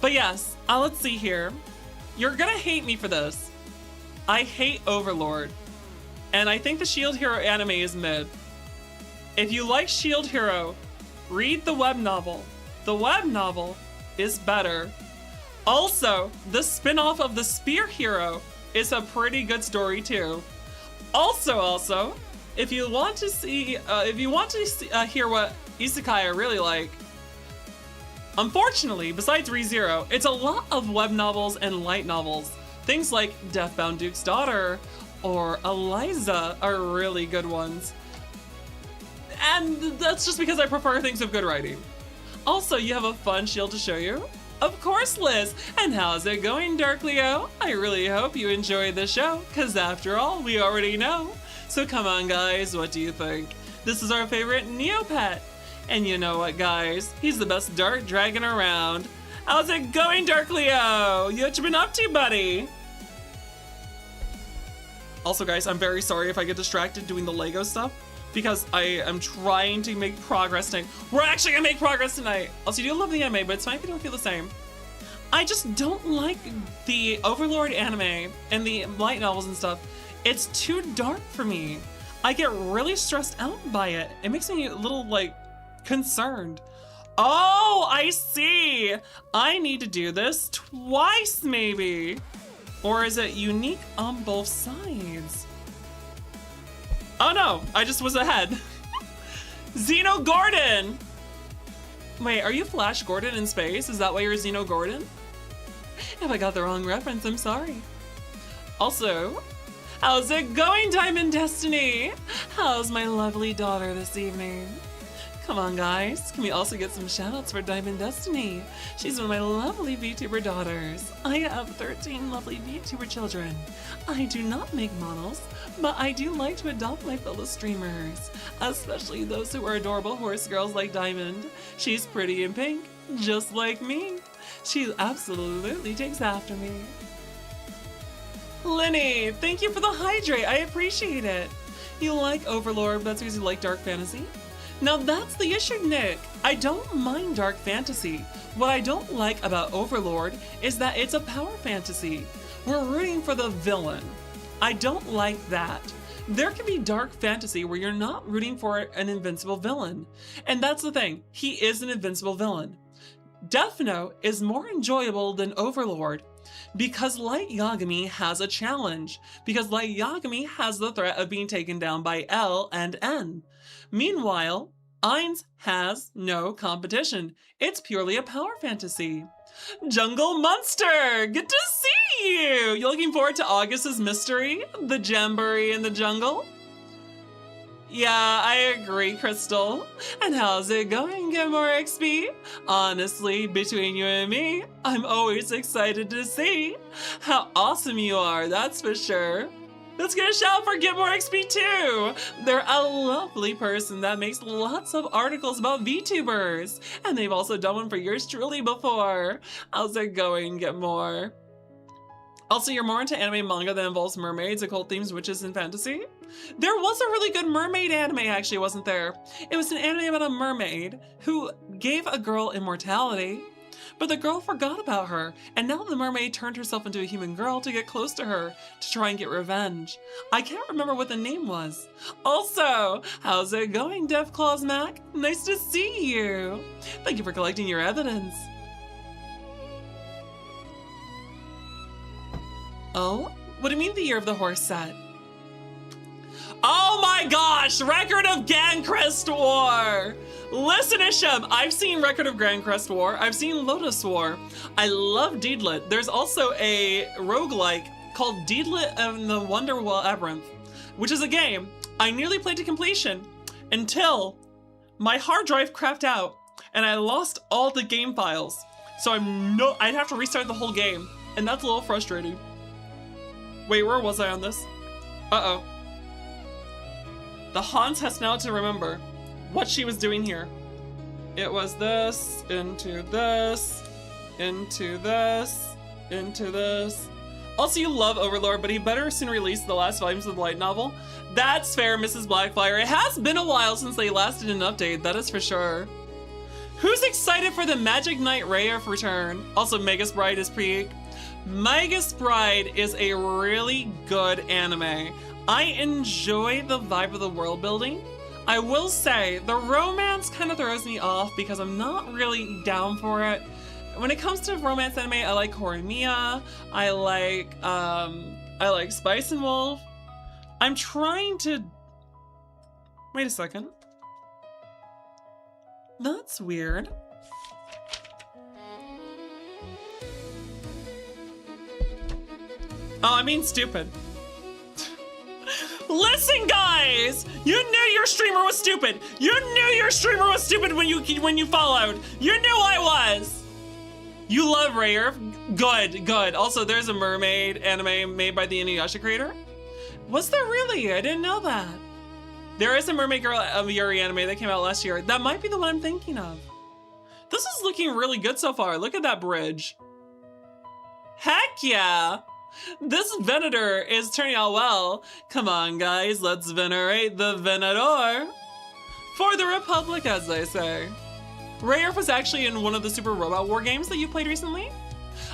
But yes, let's see here. You're gonna hate me for this. I hate Overlord. And I think the Shield Hero anime is mid. If you like Shield Hero, read the web novel. The web novel is better. Also, the spin-off of the Spear Hero is a pretty good story too. Also, if you want to hear what isekai I really like, unfortunately, besides ReZero, it's a lot of web novels and light novels. Things like Deathbound Duke's Daughter or Eliza are really good ones. And that's just because I prefer things with good writing. Also, you have a fun shield to show you. Of course, Liz. And how's it going, Dark Leo? I really hope you enjoyed the show, because after all, we already know. So come on, guys, what do you think? This is our favorite Neopet. And you know what, guys? He's the best dark dragon around. How's it going, Dark Leo? What you been up to, buddy? Also, guys, I'm very sorry if I get distracted doing the Lego stuff, because I am trying to make progress tonight. We're actually gonna make progress tonight. Also, you do love the anime, but it's fine if you don't feel the same. I just don't like the Overlord anime and the light novels and stuff. It's too dark for me. I get really stressed out by it. It makes me a little, like, concerned. Oh, I see. I need to do this twice, maybe. Or is it unique on both sides? Oh no, I just was ahead. Xeno Gordon! Wait, are you Flash Gordon in space? Is that why you're Xeno Gordon? If I got the wrong reference, I'm sorry. Also, how's it going, Diamond Destiny? How's my lovely daughter this evening? Come on, guys. Can we also get some shoutouts for Diamond Destiny? She's one of my lovely VTuber daughters. I have 13 lovely VTuber children. I do not make models, but I do like to adopt my fellow streamers, especially those who are adorable horse girls like Diamond. She's pretty and pink, just like me. She absolutely takes after me. Lenny, thank you for the hydrate. I appreciate it. You like Overlord, that's because you like dark fantasy? Now that's the issue, Nick. I don't mind dark fantasy. What I don't like about Overlord is that it's a power fantasy. We're rooting for the villain. I don't like that. There can be dark fantasy where you're not rooting for an invincible villain. And that's the thing, he is an invincible villain. Death Note is more enjoyable than Overlord because Light Yagami has a challenge, because Light Yagami has the threat of being taken down by L and N. Meanwhile, Ainz has no competition. It's purely a power fantasy. Jungle Monster, good to see you! You looking forward to August's mystery? The Jamboree in the jungle? Yeah, I agree, Crystal. And how's it going, Get More XP? Honestly, between you and me, I'm always excited to see how awesome you are, that's for sure. Let's get a shout for Get More XP too! They're a lovely person that makes lots of articles about VTubers, and they've also done one for yours truly before. How's it going, Get More? Also, you're more into anime manga that involves mermaids, occult themes, witches, and fantasy? There was a really good mermaid anime, actually, wasn't there? It was an anime about a mermaid who gave a girl immortality, but the girl forgot about her, and now the mermaid turned herself into a human girl to get close to her, to try and get revenge. I can't remember what the name was. Also, how's it going, Deathclaws Mac? Nice to see you. Thank you for collecting your evidence. Oh? What do you mean the Year of the Horse set? Oh my gosh! Record of Gancrest War! Listen, Isham, I've seen Record of Gancrest War. I've seen Lotus War. I love Deedlit. There's also a roguelike called Deedlit and the Wonder Labyrinth, which is a game I nearly played to completion until my hard drive crapped out and I lost all the game files. So I'd have to restart the whole game, and that's a little frustrating. Wait, where was I on this? Uh-oh. The Hans has now to remember what she was doing here. It was this, into this, into this, into this. Also, you love Overlord, but he better soon release the last volumes of the light novel. That's fair, Mrs. Blackfire. It has been a while since they last did an update, that is for sure. Who's excited for the Magic Knight Rayearth return? Also, Magus Bride is peak. Magus Bride is a really good anime. I enjoy the vibe of the world building. I will say, the romance kind of throws me off because I'm not really down for it. When it comes to romance anime, I like Horimiya. I like Spice and Wolf. I'm trying to... Wait a second. That's weird. Oh, I mean stupid. Listen, guys! You knew your streamer was stupid. You knew your streamer was stupid when you followed. You knew I was. You love Rayearth. Good, good. Also, there's a mermaid anime made by the Inuyasha creator. Was there really? I didn't know that. There is a Mermaid Girl of Yuri anime that came out last year. That might be the one I'm thinking of. This is looking really good so far. Look at that bridge. Heck yeah! This Venator is turning out well. Come on, guys, let's venerate the Venator. For the Republic, as they say. Rayearth was actually in one of the Super Robot War games that you played recently.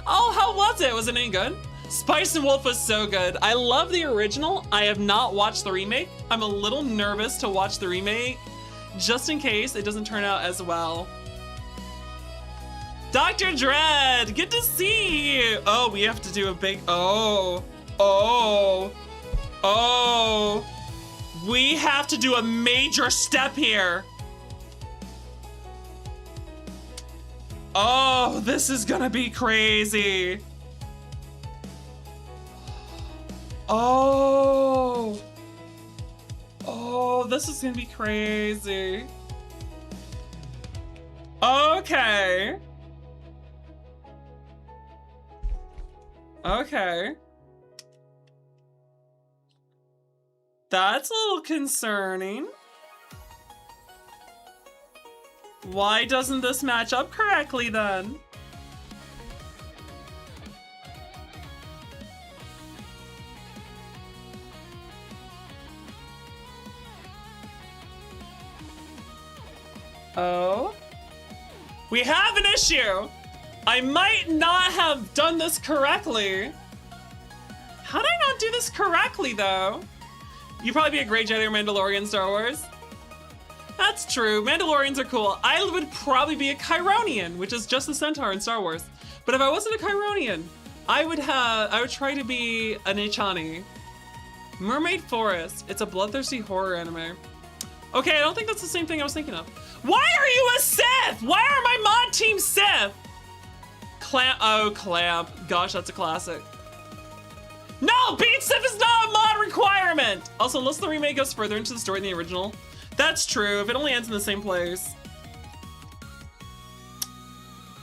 Oh, how was it? Was it any good? Spice and Wolf was so good. I love the original. I have not watched the remake. I'm a little nervous to watch the remake, just in case it doesn't turn out as well. Dr. Dread, good to see you. Oh, we have to do a big, we have to do a major step here. Oh, this is gonna be crazy. Oh, this is gonna be crazy. Okay. Okay. That's a little concerning. Why doesn't this match up correctly then? Oh, we have an issue. I might not have done this correctly. How did I not do this correctly though? You'd probably be a great Jedi or Mandalorian in Star Wars. That's true, Mandalorians are cool. I would probably be a Chironian, which is just a centaur in Star Wars. But if I wasn't a Chironian, I would try to be an Ichani. Mermaid Forest, it's a bloodthirsty horror anime. Okay, I don't think that's the same thing I was thinking of. Why are you a Sith? Why are my mod team Sith? Clamp, oh, Clamp. Gosh, that's a classic. No, being Sith is not a mod requirement. Also, unless the remake goes further into the story than the original. That's true, if it only ends in the same place.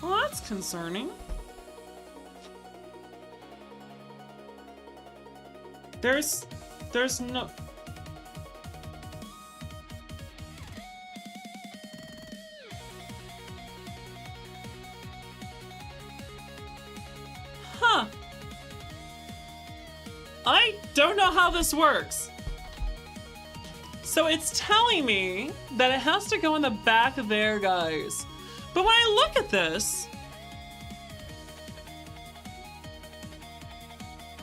Well, that's concerning. There's no... Huh. I don't know how this works. So it's telling me that it has to go in the back there, guys. But when I look at this,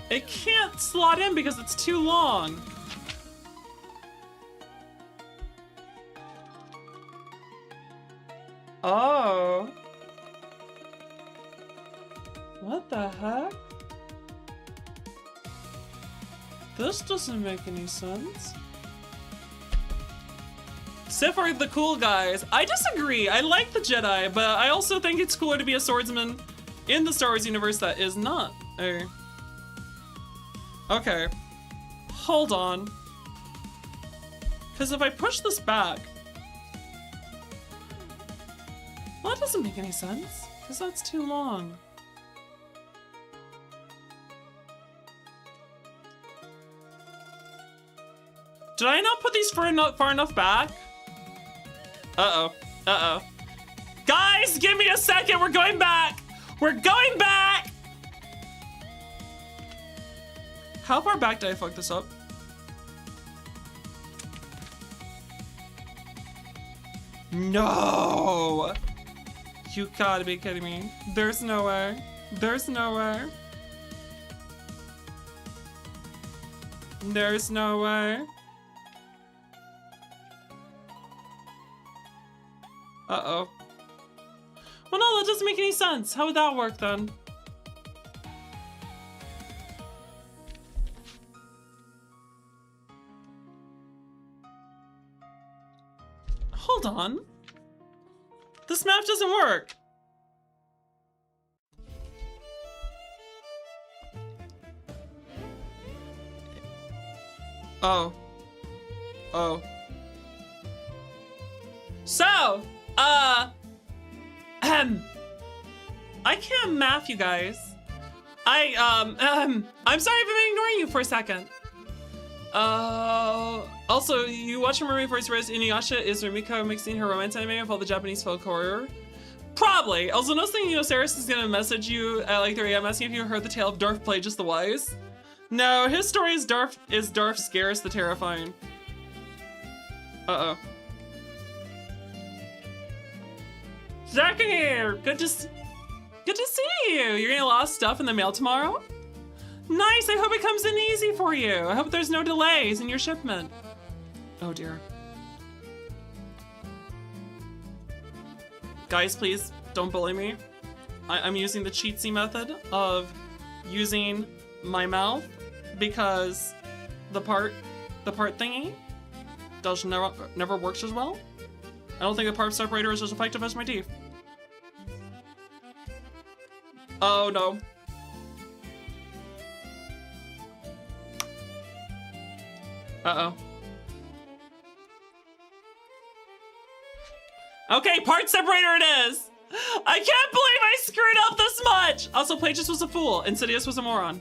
it can't slot in because it's too long. Oh. What the heck? This doesn't make any sense. Sith are the cool guys. I disagree. I like the Jedi, but I also think it's cooler to be a swordsman in the Star Wars universe that is not a... Okay. Hold on. Because if I push this back... Well, that doesn't make any sense, because that's too long. Did I not put these far enough back? Uh-oh. Uh-oh. Guys, give me a second. We're going back. We're going back. How far back did I fuck this up? No! You gotta be kidding me. There's no way. There's no way. There's no way. Uh-oh. Well, no, that doesn't make any sense. How would that work then? Hold on. This map doesn't work. Oh. Oh. So, I can't math, you guys. I'm sorry if I'm ignoring you for a second. Also, you watch from Marie Voice Rose Inuyasha is Rumiko mixing her romance anime with all the Japanese folk horror? Probably. Also, no thing, you know, Saris is gonna message you at like 3 a.m. asking if you heard the tale of Darth Plagueis the Wise. No, his story is Darth Scarce the Terrifying. Uh-oh. Zachary, good to see you. You're getting a lot of stuff in the mail tomorrow? Nice, I hope it comes in easy for you. I hope there's no delays in your shipment. Oh dear. Guys, please, don't bully me. I'm using the cheatsy method of using my mouth because the part thingy does never works as well. I don't think the part separator is as effective as my teeth. Oh no. Uh-oh. Okay, part separator it is! I can't believe I screwed up this much! Also, Plagueis was a fool. Insidious was a moron.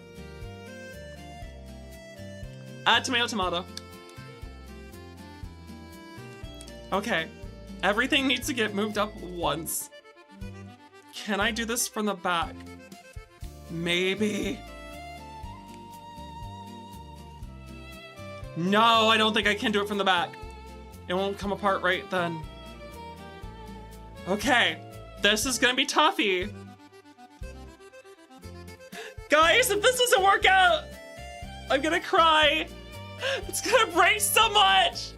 Tomato, tomato. Okay. Everything needs to get moved up once. Can I do this from the back? Maybe. No, I don't think I can do it from the back. It won't come apart right then. Okay, this is gonna be toughy. Guys, if this doesn't work out, I'm gonna cry. It's gonna break so much.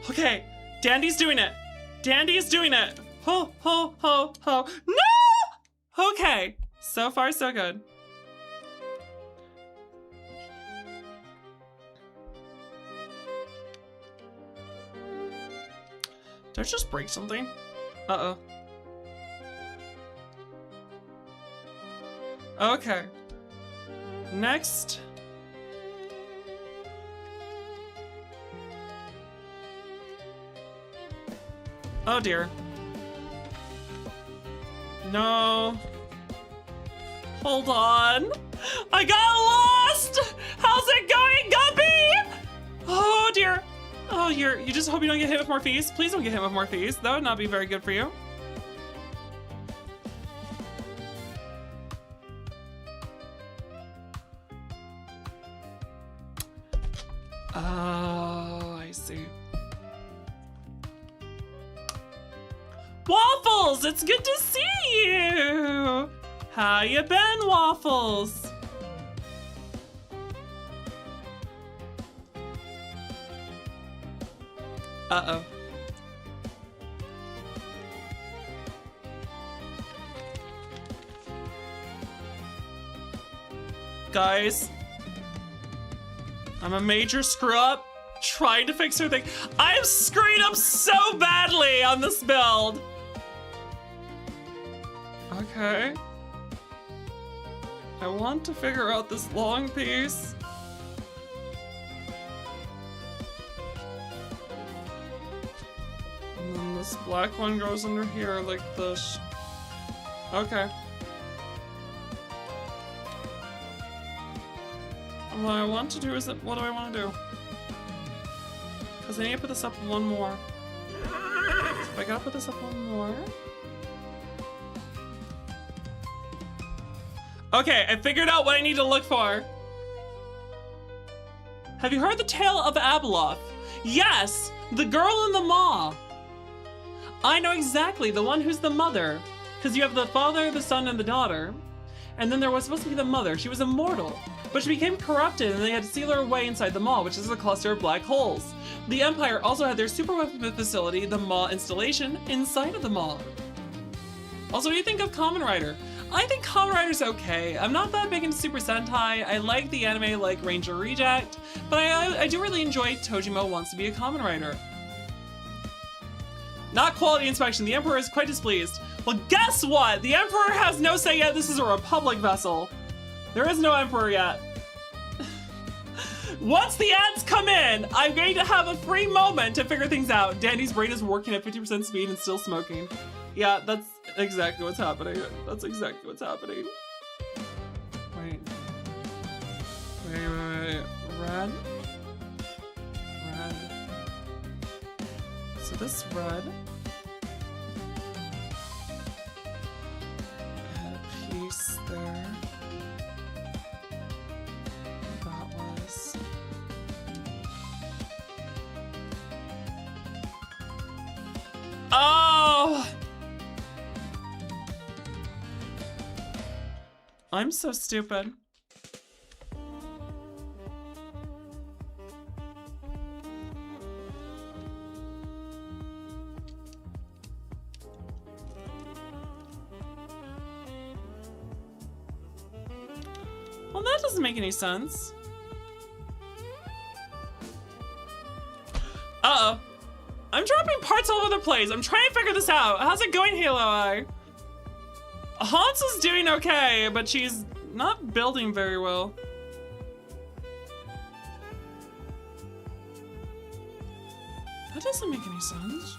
Okay, Dandy's doing it. Dandy is doing it. Ho, ho, ho, ho. No! Okay, so far so good. Did I just break something? Uh-oh. Okay. Next. Oh dear. No. Hold on. I got lost! How's it going, Guppy? Oh dear. Oh, you just hope you don't get hit with more fees? Please don't get hit with more fees. That would not be very good for you. Oh, I see. Waffles, it's good to see you. How you been, Waffles? Uh-oh. Guys, I'm a major screw up trying to fix everything. I am screwing up so badly on this build. Okay. I want to figure out this long piece. And then this black one goes under here like this. Okay. What I want to do is what do I want to do? Because I need to put this up one more. If I gotta put this up one more. Okay, I figured out what I need to look for. Have you heard the tale of Abeloth? Yes, the girl in the maw. I know exactly the one who's the mother, because you have the father, the son, and the daughter. And then there was supposed to be the mother. She was immortal, but she became corrupted and they had to seal her away inside the maw, which is a cluster of black holes. The Empire also had their super weapon facility, the maw installation, inside of the maw. Also, what do you think of Kamen Rider? I think Kamen Rider's okay. I'm not that big into Super Sentai. I like the anime like Ranger Reject, but I do really enjoy Tojima Wants to Be a Kamen Rider. Not quality inspection. The Emperor is quite displeased. Well, guess what? The Emperor has no say yet. This is a Republic vessel. There is no Emperor yet. Once the ads come in, I'm going to have a free moment to figure things out. Dandy's brain is working at 50% speed and still smoking. Yeah, that's exactly what's happening. That's exactly what's happening. Wait. Red. So this red. Had a piece there. That was. Oh! I'm so stupid. Well, that doesn't make any sense. Uh-oh. I'm dropping parts all over the place. I'm trying to figure this out. How's it going, Halo Eye? Hans is doing okay, but she's not building very well. That doesn't make any sense.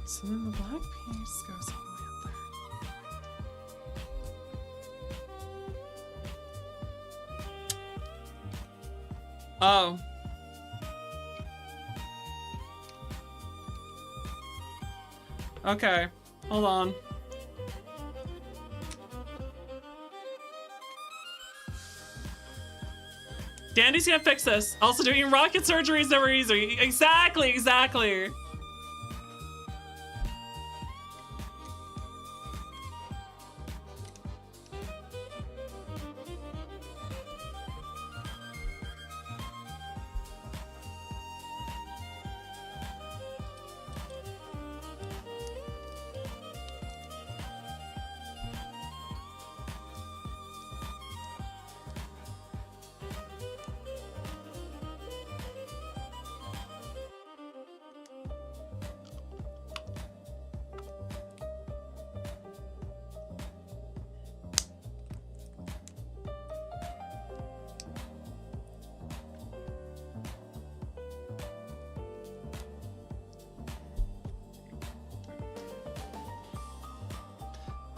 So then the black piece goes all the way up there. Oh. Okay, hold on. Dandy's gonna fix this. Also, doing rocket surgery is never easy. Exactly.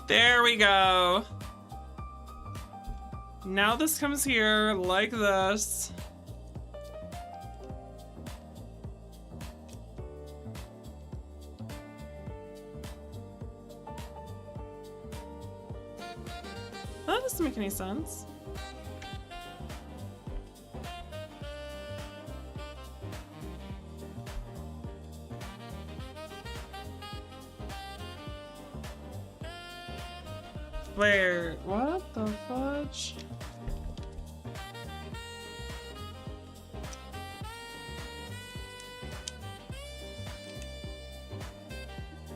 There we go. Now this comes here like this. That doesn't make any sense. Wait, what the fudge?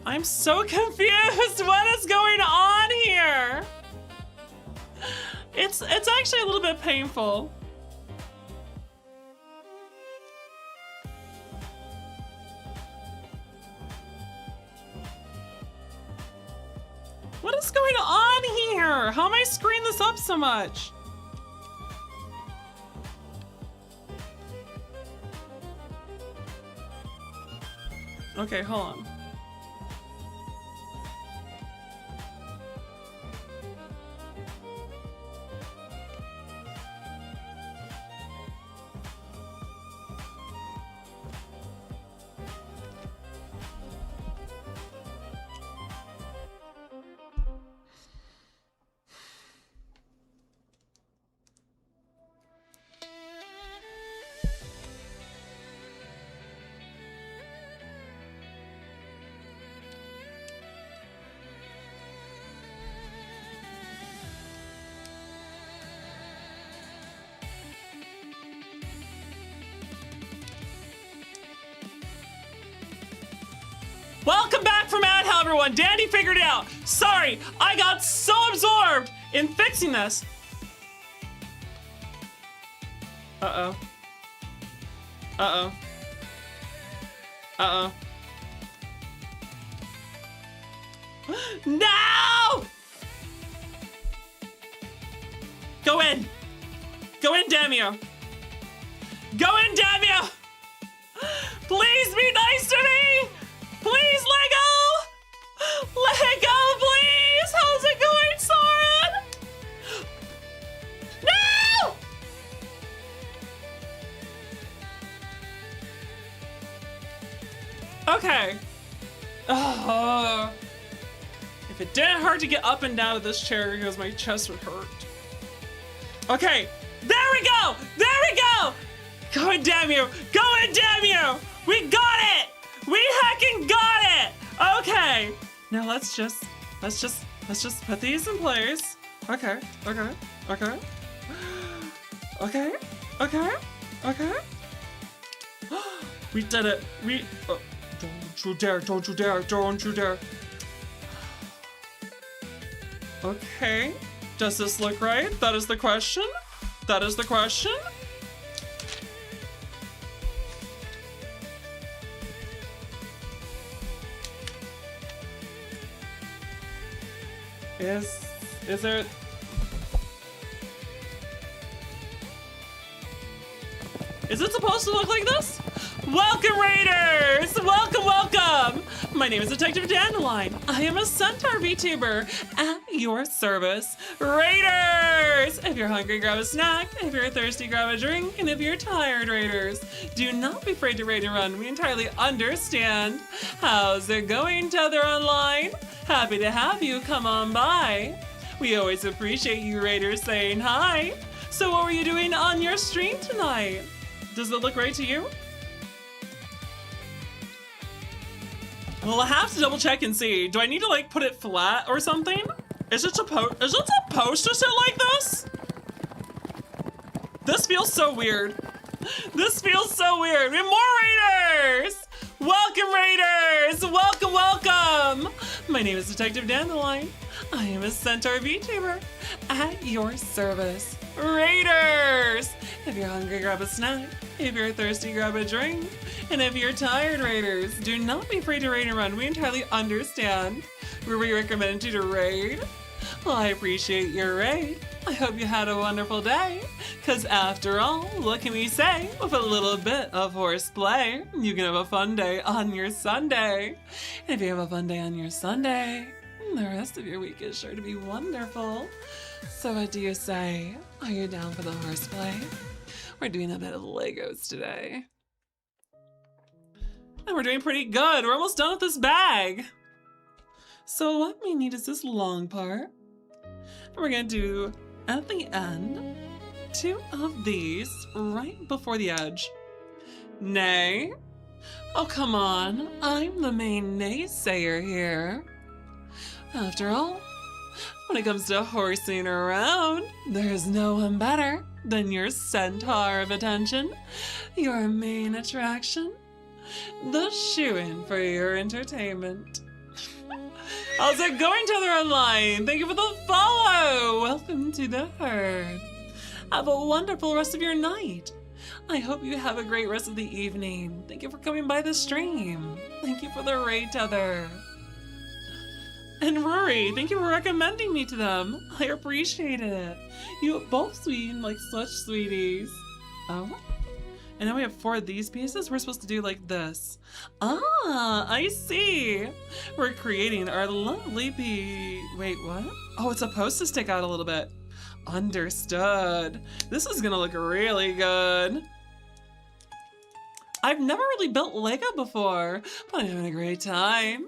I'm so confused. What is going on here? It's actually a little bit painful. What is going on here? How am I screwing this up so much? Okay, hold on. Welcome back from Ad Hell, everyone. Dandy figured it out. Sorry, I got so absorbed in fixing this. Uh-oh. Uh-oh. Uh-oh. No! Go in. Go in, damn you. Go in, damn you. Please be nice to me. Please, Lego. Lego, please. How's it going, Soren? No! Okay. Oh. If it didn't hurt to get up and down of this chair because my chest would hurt. Okay, there we go! There we go! Go and damn you! Go and damn you! We got it! We heckin' got it! Okay. Now let's just put these in place. Okay. We did it. Don't you dare, don't you dare, don't you dare. Okay. Does this look right? That is the question. That is the question. Is there... Is it supposed to look like this? Welcome, Raiders! Welcome, welcome! My name is Detective Dandelion. I am a Centaur VTuber at your service. Raiders! If you're hungry, grab a snack. If you're thirsty, grab a drink. And if you're tired, Raiders, do not be afraid to raid and run. We entirely understand. How's it going, Tether Online? Happy to have you come on by. We always appreciate you Raiders saying hi. So what were you doing on your stream tonight? Does it look right to you? Well, I have to double check and see. Do I need to like put it flat or something? Is it supposed to sit like this? This feels so weird. This feels so weird. We have more Raiders! Welcome, Raiders! Welcome, welcome! My name is Detective Dandelion. I am a Centaur VTuber at your service. Raiders! If you're hungry, grab a snack. If you're thirsty, grab a drink. And if you're tired, Raiders, do not be afraid to raid and run. We entirely understand. Were we recommended you to raid? Well, I appreciate your raid. I hope you had a wonderful day. Cause after all, what can we say? With a little bit of horseplay, you can have a fun day on your Sunday. And if you have a fun day on your Sunday, the rest of your week is sure to be wonderful. So what do you say? Are you down for the horseplay? We're doing a bit of Legos today. And we're doing pretty good. We're almost done with this bag. So what we need is this long part. And we're gonna do, at the end, 2 of these right before the edge. Nay? Oh, come on. I'm the main naysayer here. After all, when it comes to horsing around, there's no one better than your centaur of attention, your main attraction, the shoo-in for your entertainment. How's it going, Tether Online? Thank you for the follow! Welcome to the herd. Have a wonderful rest of your night. I hope you have a great rest of the evening. Thank you for coming by the stream. Thank you for the raid, Tether. And Rory, thank you for recommending me to them. I appreciate it. You both seem like such sweeties. Oh, and now we have 4 of these pieces. We're supposed to do like this. Ah, I see. We're creating our lovely wait, what? Oh, it's supposed to stick out a little bit. Understood. This is gonna look really good. I've never really built Lego before, but I'm having a great time.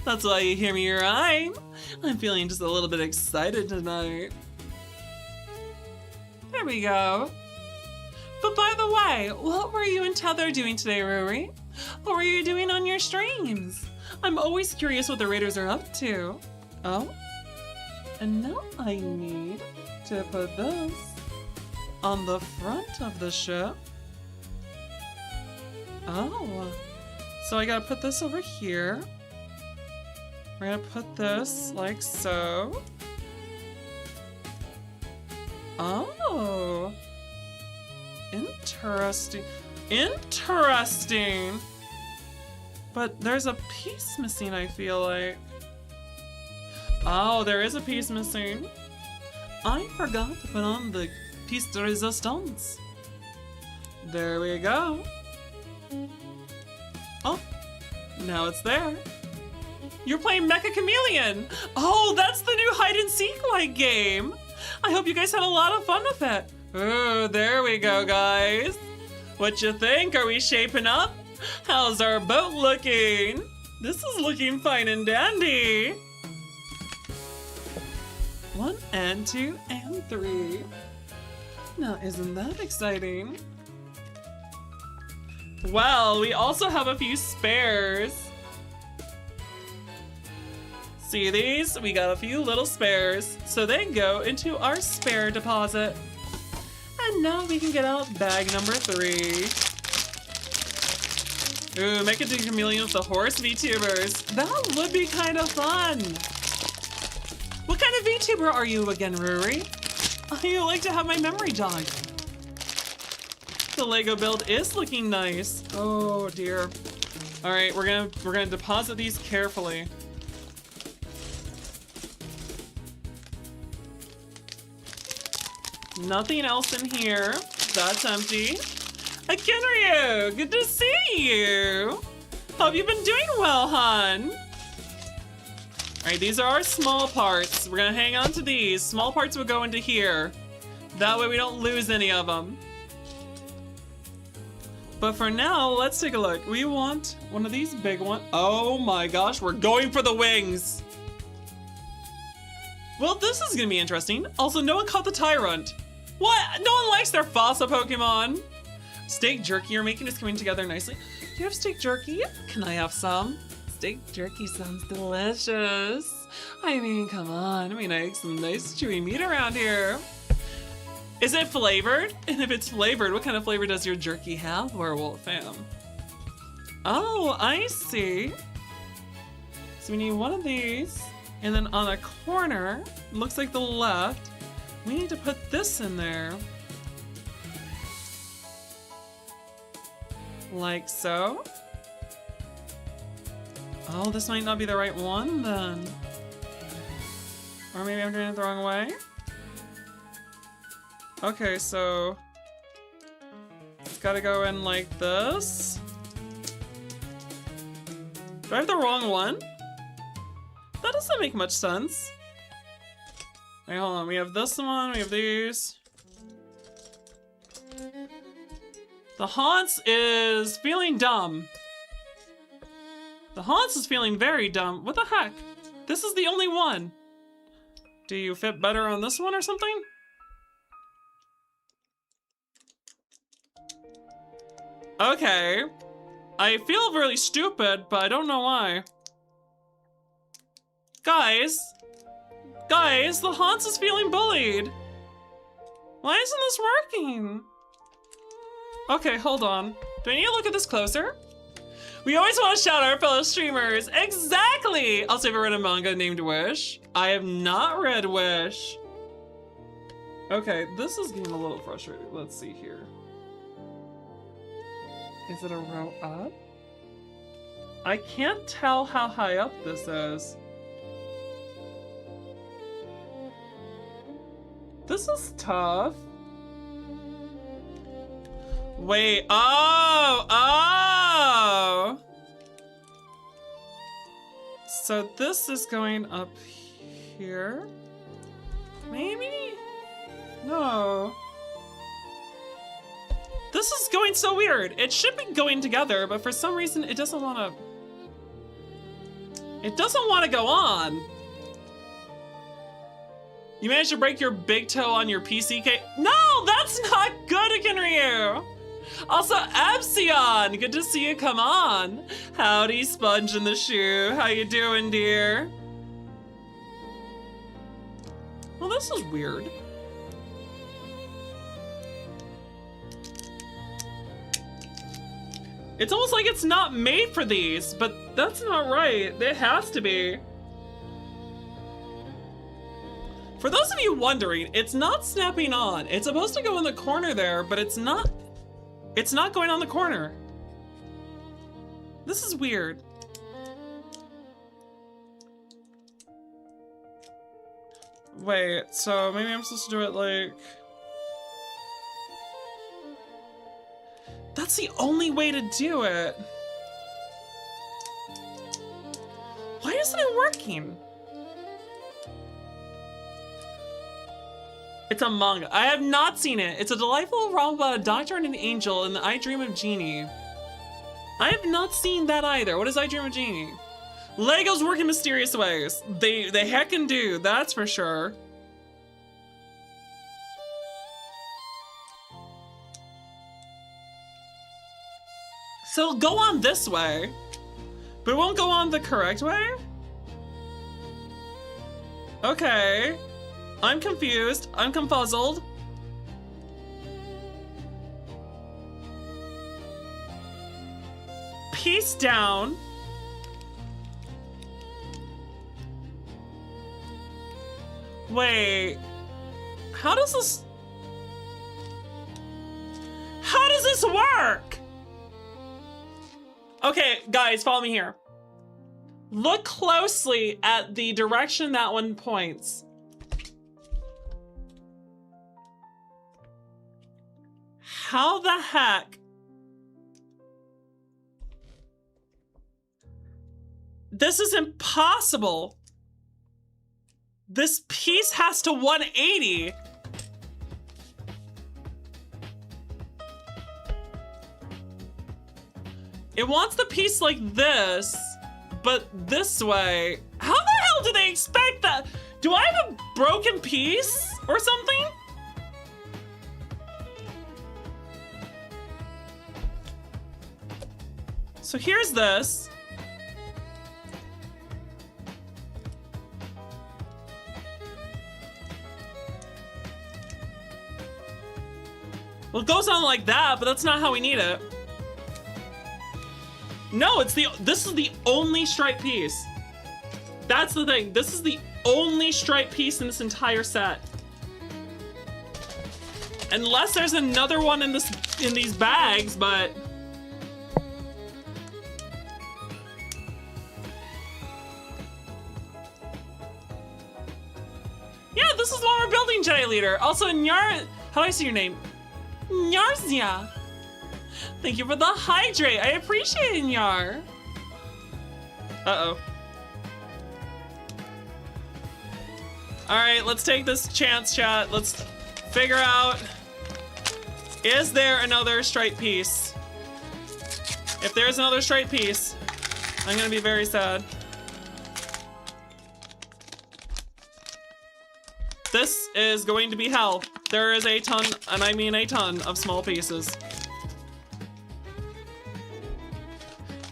That's why you hear me rhyme. I'm feeling just a little bit excited tonight. There we go. But by the way, what were you and Tether doing today, Rory? What were you doing on your streams? I'm always curious what the Raiders are up to. Oh, and now I need to put this on the front of the ship. Oh, so I gotta put this over here. We're gonna put this like so. Oh. Interesting. Interesting. But there's a piece missing, I feel like. Oh, there is a piece missing. I forgot to put on the piece de resistance. There we go. Oh, now it's there. You're playing Mecha Chameleon. Oh, that's the new hide and seek like game. I hope you guys had a lot of fun with it. Oh, there we go, guys. What you think? Are we shaping up? How's our boat looking? This is looking fine and dandy. 1 and 2 and 3. Now, isn't that exciting? Well, we also have a few spares. See these? We got a few little spares. So they go into our spare deposit. And now we can get out bag number 3. Ooh, make it do chameleon with the horse VTubers. That would be kind of fun. What kind of VTuber are you again, Ruri? I like to have my memory jog. The Lego build is looking nice. Oh dear. All right, we're gonna deposit these carefully. Nothing else in here. That's empty. Akinryu, good to see you. Hope you've been doing well, hon. All right, these are our small parts. We're gonna hang on to these. Small parts will go into here. That way we don't lose any of them. But for now, let's take a look. We want one of these big ones. Oh my gosh, we're going for the wings. Well, this is gonna be interesting. Also, no one caught the Tyrant. What? No one likes their fossil Pokemon. Steak jerky are making us coming together nicely. Do you have steak jerky? Can I have some? Steak jerky sounds delicious. I mean, come on. We make some nice chewy meat around here. Is it flavored? And if it's flavored, what kind of flavor does your jerky have, Werewolf Fam? Oh, I see. So we need one of these. And then on a corner, looks like the left, we need to put this in there. Like so. Oh, this might not be the right one then. Or maybe I'm doing it the wrong way. Okay, so it's gotta go in like this. Do I have the wrong one? That doesn't make much sense. Wait, hold on. We have this one, we have these. The Haunts is feeling dumb. The Haunts is feeling very dumb. What the heck? This is the only one. Do you fit better on this one or something? Okay. I feel really stupid, but I don't know why. Guys, the Haunts is feeling bullied. Why isn't this working? Okay, hold on. Do I need to look at this closer? We always want to shout out our fellow streamers. Exactly! Also, have you read a manga named Wish? I have not read Wish. Okay, this is getting a little frustrating. Let's see here. Is it a row up? I can't tell how high up this is. This is tough. Wait, oh! So this is going up here? Maybe? No. This is going so weird. It should be going together, but for some reason it doesn't want to... It doesn't want to go on. You managed to break your big toe on your PC case? No, that's not good, Akinryu. Also, Epsilon, good to see you come on. Howdy, Sponge in the Shoe. How you doing, dear? Well, this is weird. It's almost like it's not made for these, but that's not right. It has to be. For those of you wondering, it's not snapping on. It's supposed to go in the corner there, but it's not going on the corner. This is weird. Wait, so maybe I'm supposed to do it like... That's the only way to do it. Why isn't it working? It's a manga. I have not seen it. It's a delightful romp about a doctor and an angel in the I Dream of Jeannie. I have not seen that either. What is I Dream of Jeannie? Legos work in mysterious ways. They heckin' do, that's for sure. So it'll go on this way, but it won't go on the correct way? Okay. I'm confused. I'm confuzzled. Piece down. Wait. How does this work? Okay, guys, follow me here. Look closely at the direction that one points. How the heck? This is impossible. This piece has to 180. It wants the piece like this, but this way. How the hell do they expect that? Do I have a broken piece or something? So here's this. Well, it goes on like that, but that's not how we need it. No, this is the only striped piece. That's the thing. This is the only striped piece in this entire set. Unless there's another one in these bags, but yeah, this is what we're building, Jedi Leader. Also, Nyar, how do I say your name? Nyarzia. Thank you for the hydrate. I appreciate it, Nyar. Uh-oh. All right, let's take this chance, chat. Let's figure out, is there another striped piece? If there's another striped piece, I'm gonna be very sad. This is going to be hell. There is a ton, and I mean a ton, of small pieces.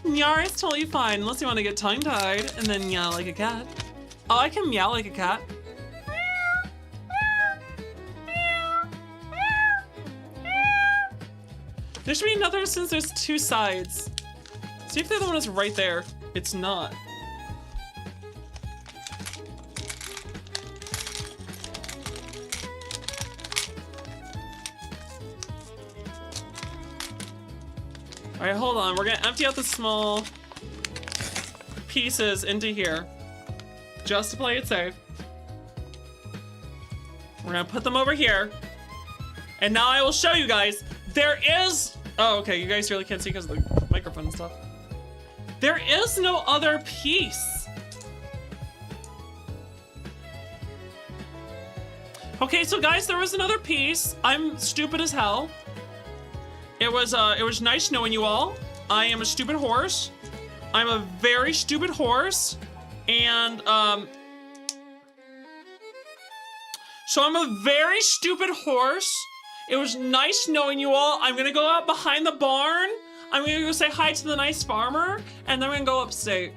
Nyar is totally fine, unless you want to get tongue-tied and then meow like a cat. Oh, I can meow like a cat. There should be another since there's two sides. See if the other one is right there. It's not. All right, hold on. We're gonna empty out the small pieces into here, just to play it safe. We're gonna put them over here. And now I will show you guys, there is, oh, okay, you guys really can't see because of the microphone and stuff. There is no other piece. Okay, so guys, there was another piece. I'm stupid as hell. It was nice knowing you all. I am a stupid horse. I'm a very stupid horse. And, so I'm a very stupid horse. It was nice knowing you all. I'm gonna go out behind the barn. I'm gonna go say hi to the nice farmer, and then I'm gonna go upstate.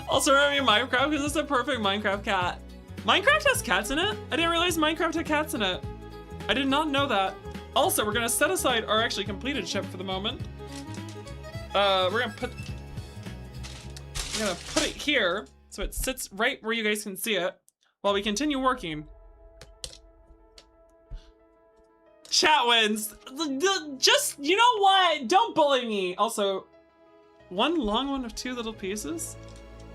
Also, remember Minecraft, because it's a perfect Minecraft cat. Minecraft has cats in it? I didn't realize Minecraft had cats in it. I did not know that. Also, we're gonna set aside our actually completed ship for the moment. We're gonna put it here, so it sits right where you guys can see it. while we continue working. Chat wins. Just, you know what? Don't bully me. Also, one long one of 2 little pieces.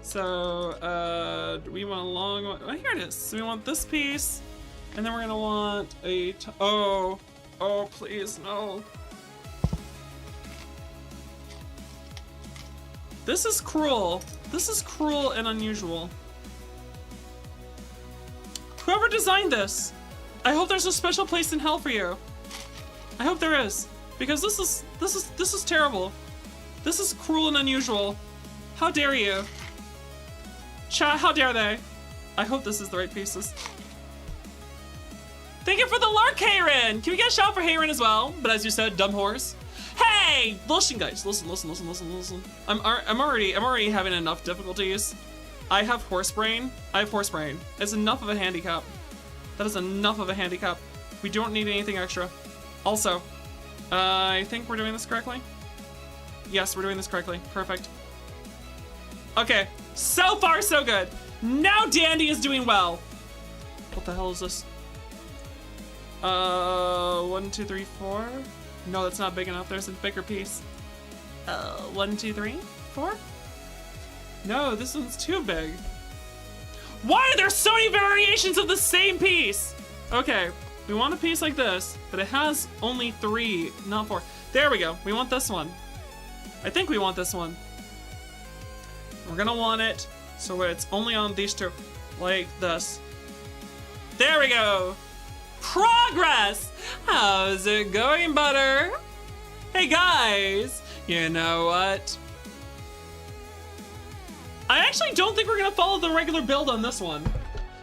So, we want a long one. Oh, here it is. So we want this piece, and then we're gonna want a, oh, please, no. This is cruel. This is cruel and unusual. Whoever designed this, I hope there's a special place in hell for you. I hope there is, because this is terrible. This is cruel and unusual. How dare you? Chat, how dare they? I hope this is the right pieces. Thank you for the lark, Hayren! Can we get a shout for Hayren as well? But as you said, dumb horse. Hey! Listen, guys, listen. I'm already having enough difficulties. I have horse brain. It's enough of a handicap. That is enough of a handicap. We don't need anything extra. Also, I think we're doing this correctly. Yes, we're doing this correctly. Perfect. Okay, so far so good. Now Dandy is doing well. What the hell is this? 1, 2, 3, 4. No, that's not big enough. There's a bigger piece. 1, 2, 3, 4. No, this one's too big. Why are there so many variations of the same piece? Okay, we want a piece like this, but it has only 3, not 4. There we go. We want this one. I think we want this one. We're gonna want it so it's only on these 2, like this. There we go. Progress! How's it going, Butter? Hey guys, you know what? I actually don't think we're gonna follow the regular build on this one.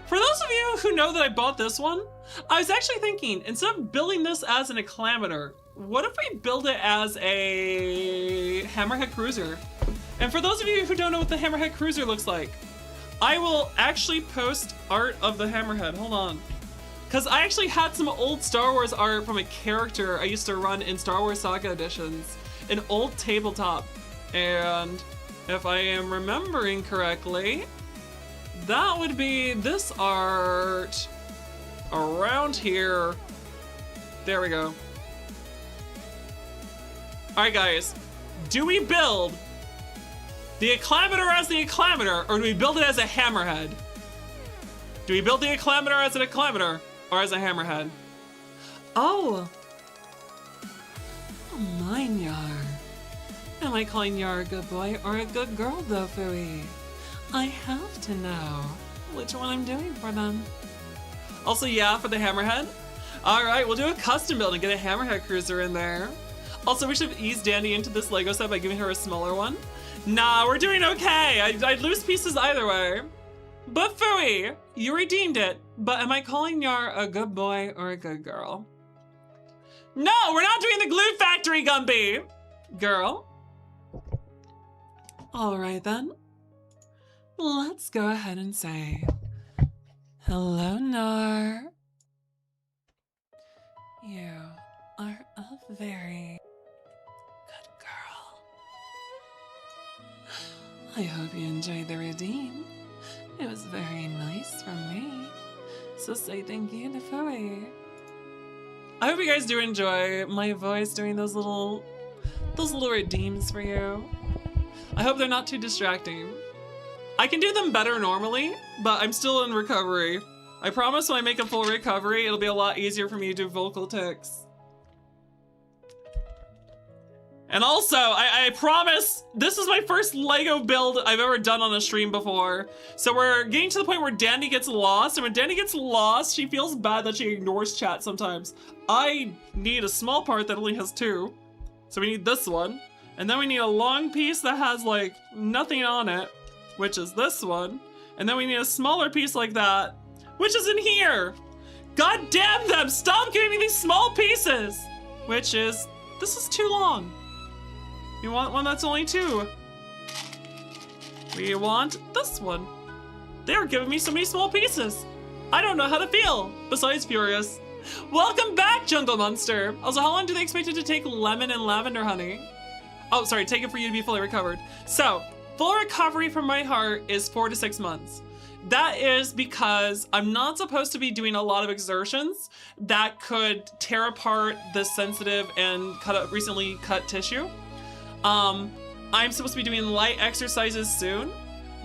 For those of you who know that I bought this one, I was actually thinking, instead of building this as an acclamator, what if we build it as a Hammerhead Cruiser? And for those of you who don't know what the Hammerhead Cruiser looks like, I will actually post art of the Hammerhead. Hold on. Because I actually had some old Star Wars art from a character I used to run in Star Wars Saga editions, an old tabletop. And if I am remembering correctly, that would be this art around here. There we go. All right, guys, do we build the acclamator as the acclamator, or do we build it as a hammerhead? Do we build the acclamator as an acclamator, or as a hammerhead? Oh mine, Yar. Am I calling Yar a good boy or a good girl, though, Fooey? I have to know which one I'm doing for them. Also, yeah, for the hammerhead. All right, we'll do a custom build and get a hammerhead cruiser in there. Also, we should ease Dandy into this Lego set by giving her a smaller one. Nah, we're doing okay. I'd lose pieces either way. But Fooey, you redeemed it. But am I calling Yar a good boy or a good girl? No, we're not doing the glue factory, Gumby. Girl. All right then. Let's go ahead and say, hello, Nar. You are a very good girl. I hope you enjoyed the redeem. It was very nice from me. So say thank you to Fooey. I hope you guys do enjoy my voice doing those little redeems for you. I hope they're not too distracting. I can do them better normally, but I'm still in recovery. I promise when I make a full recovery, it'll be a lot easier for me to do vocal tics. And also, I promise, this is my first Lego build I've ever done on a stream before. So we're getting to the point where Dandy gets lost, and when Dandy gets lost, she feels bad that she ignores chat sometimes. I need a small part that only has 2. So we need this one. And then we need a long piece that has like nothing on it, which is this one. And then we need a smaller piece like that, which is in here. God damn them, stop giving me these small pieces. Which is, this is too long. You want one that's only 2. We want this one. They're giving me so many small pieces. I don't know how to feel, besides furious. Welcome back, Jungle Monster. Also, how long do they expect it to take lemon and lavender honey? Oh, sorry, take it for you to be fully recovered. So, full recovery from my heart is 4 to 6 months. That is because I'm not supposed to be doing a lot of exertions that could tear apart the sensitive and recently cut tissue. I'm supposed to be doing light exercises soon,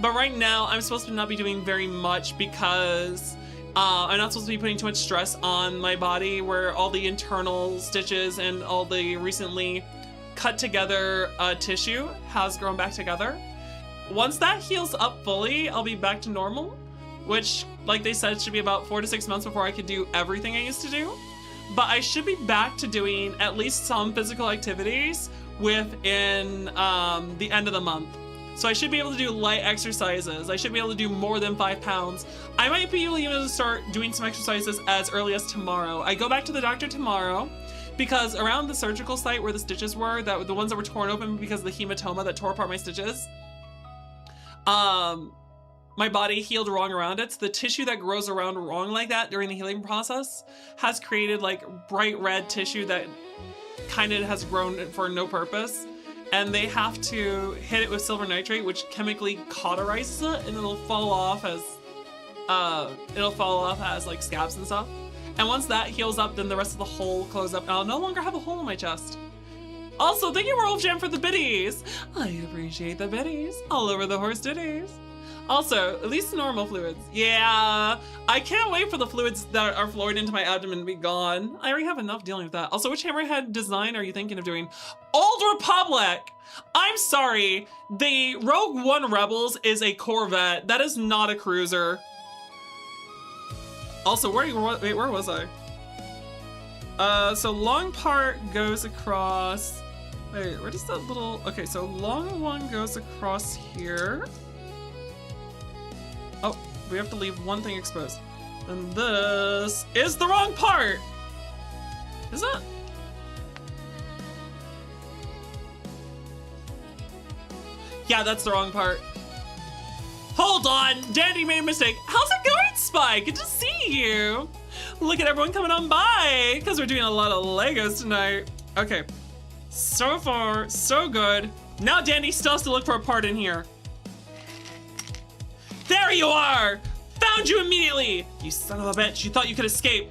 but right now I'm supposed to not be doing very much because I'm not supposed to be putting too much stress on my body where all the internal stitches and all the recently cut together tissue has grown back together. Once that heals up fully, I'll be back to normal, which, like they said, should be about 4 to 6 months before I could do everything I used to do. But I should be back to doing at least some physical activities within the end of the month. So I should be able to do light exercises. I should be able to do more than 5 pounds. I might be able to start doing some exercises as early as tomorrow. I go back to the doctor tomorrow because around the surgical site where the stitches were, the ones that were torn open because of the hematoma that tore apart my stitches, my body healed wrong around it. So the tissue that grows around wrong like that during the healing process has created like bright red tissue that kind of has grown for no purpose. And they have to hit it with silver nitrate, which chemically cauterizes it, and it'll fall off as like scabs and stuff. And once that heals up, then the rest of the hole closes up and I'll no longer have a hole in my chest. Also, thank you, Wolf Jam, for the biddies. I appreciate the biddies all over the horse ditties. Also, at least normal fluids. Yeah, I can't wait for the fluids that are flowing into my abdomen to be gone. I already have enough dealing with that. Also, which Hammerhead design are you thinking of doing? Old Republic! I'm sorry, the Rogue One Rebels is a Corvette. That is not a cruiser. Also, wait, where was I? So long part goes across. Wait, where does that little? Okay, so long one goes across here. Oh, we have to leave one thing exposed. And this is the wrong part. Is it? Yeah, that's the wrong part. Hold on, Dandy made a mistake. How's it going, Spike? Good to see you. Look at everyone coming on by, because we're doing a lot of Legos tonight. Okay, so far, so good. Now Dandy still has to look for a part in here. There you are! Found you immediately! You son of a bitch, you thought you could escape.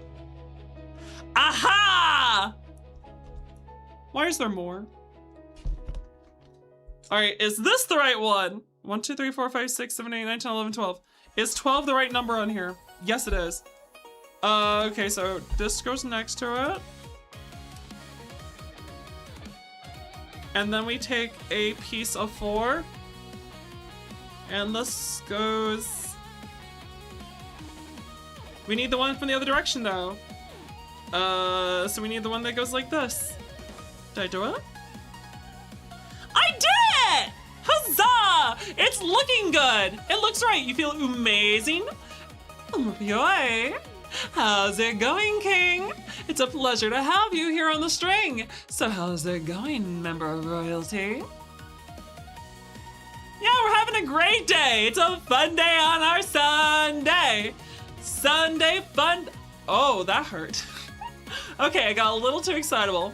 Aha! Why is there more? All right, is this the right one? 1, 2, 3, 4, 5, 6, 7, 8, 9, 10, 11, 12. Is 12 the right number on here? Yes, it is. Okay, so this goes next to it. And then we take a piece of 4. And this goes... We need the one from the other direction, though. So we need the one that goes like this. Did I do it? I did it! Huzzah! It's looking good. It looks right. You feel amazing? Yoy. How's it going, King? It's a pleasure to have you here on the string. So how's it going, member of royalty? Yeah, we're having a great day. It's a fun day on our Sunday. Sunday fun. Oh, that hurt. Okay, I got a little too excitable.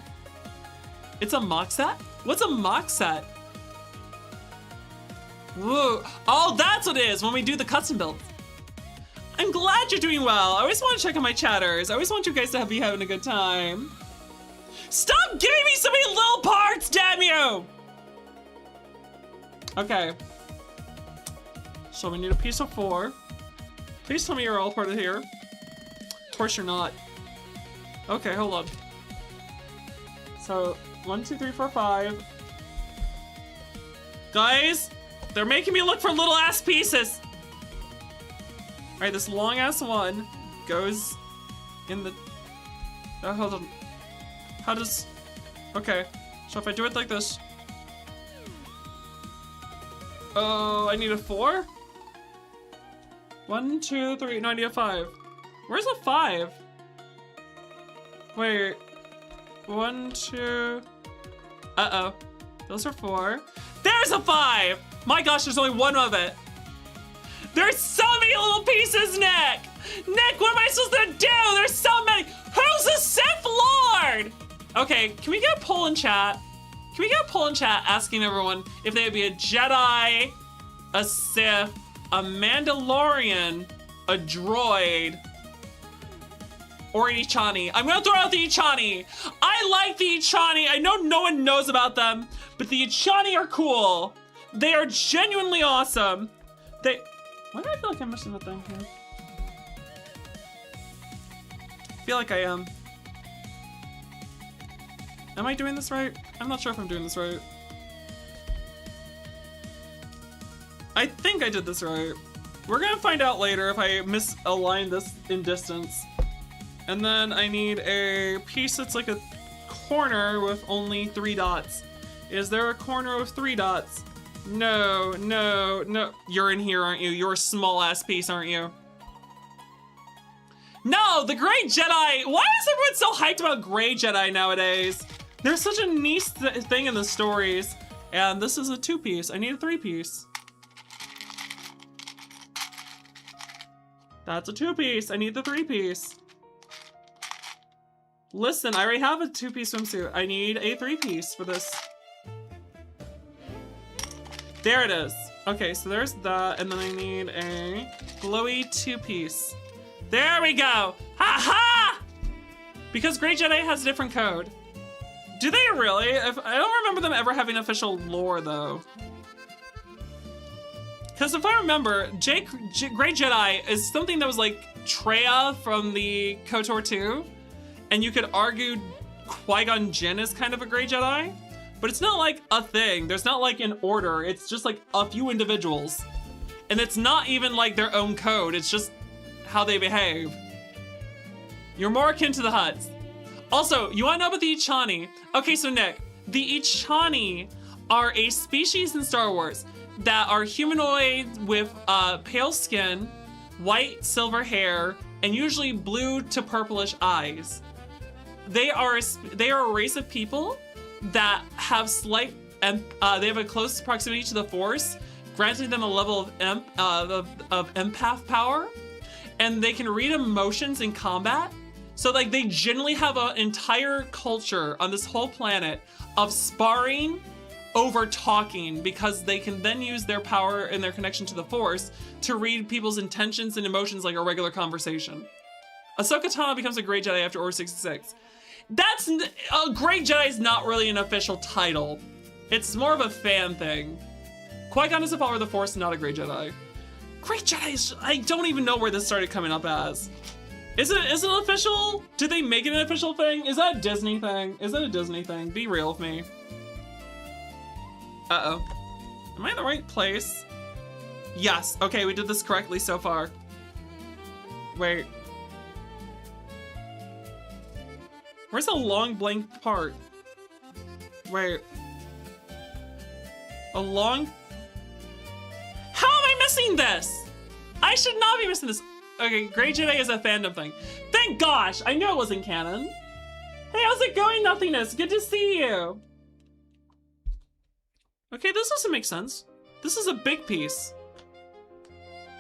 It's a mock set? What's a mock set? Whoa. Oh, that's what it is when we do the custom builds. I'm glad you're doing well. I always want to check on my chatters. I always want you guys to be having a good time. Stop giving me so many little parts, damn you! Okay. So we need a piece of 4. Please tell me you're all part of here. Of course you're not. Okay, hold on. So 1, 2, 3, 4, 5. Guys, they're making me look for little ass pieces. All right, this long ass one goes in the. Hold on. How does? Okay, so if I do it like this. Oh, I need a 4? 1, 2, 3, no, I need a 5. Where's a 5? Wait. 1, 2. Uh-oh. Those are 4. There's a 5! My gosh, there's only one of it. There's so many little pieces, Nick! Nick, what am I supposed to do? There's so many. Who's the Sith Lord? Okay, can we get a poll in chat? Can we get a poll in chat asking everyone if they would be a Jedi, a Sith, a Mandalorian, a droid, or an Ichani. I'm gonna throw out the Ichani. I like the Ichani. I know no one knows about them, but the Ichani are cool. They are genuinely awesome. Why do I feel like I'm missing a thing here? I feel like I am. Am I doing this right? I'm not sure if I'm doing this right. I think I did this right. We're gonna find out later if I misaligned this in distance. And then I need a piece that's like a corner with only 3 dots. Is there a corner with 3 dots? No, no, no. You're in here, aren't you? You're a small ass piece, aren't you? No, the Grey Jedi. Why is everyone so hyped about Grey Jedi nowadays? There's such a niche thing in the stories. And this is a 2-piece. I need a 3-piece. That's a 2-piece. I need the 3-piece. Listen, I already have a 2-piece swimsuit. I need a 3-piece for this. There it is. Okay, so there's that, and then I need a glowy 2-piece. There we go! Ha-ha! Because Grey Jedi has a different code. Do they really? I don't remember them ever having official lore, though. Because if I remember, Grey Jedi is something that was like Treya from the KOTOR 2. And you could argue Qui-Gon Jinn is kind of a Grey Jedi, but it's not like a thing. There's not like an order. It's just like a few individuals. And it's not even like their own code. It's just how they behave. You're more akin to the Hutts. Also, you wanna know about the Ichani? Okay, so Nick, the Ichani are a species in Star Wars that are humanoid with pale skin, white silver hair, and usually blue to purplish eyes. They are a race of people that have they have a close proximity to the Force, granting them a level of empath power, and they can read emotions in combat. So like they generally have an entire culture on this whole planet of sparring over talking, because they can then use their power and their connection to the Force to read people's intentions and emotions like a regular conversation. Ahsoka Tano becomes a Grey Jedi after Order 66. That's a Grey Jedi is not really an official title. It's more of a fan thing. Qui-Gon is a follower of the Force, not a Grey Jedi. Grey Jedi is, I don't even know where this started coming up as. Is it official? Did they make it an official thing? Is that a Disney thing? Is that a Disney thing? Be real with me. Uh-oh. Am I in the right place? Yes. Okay, we did this correctly so far. Wait. Where's the long blank part? Wait. A long... How am I missing this? I should not be missing this. Okay, Grey Jedi is a fandom thing. Thank gosh! I knew it wasn't canon. Hey, how's it going, Nothingness? Good to see you. Okay, this doesn't make sense. This is a big piece.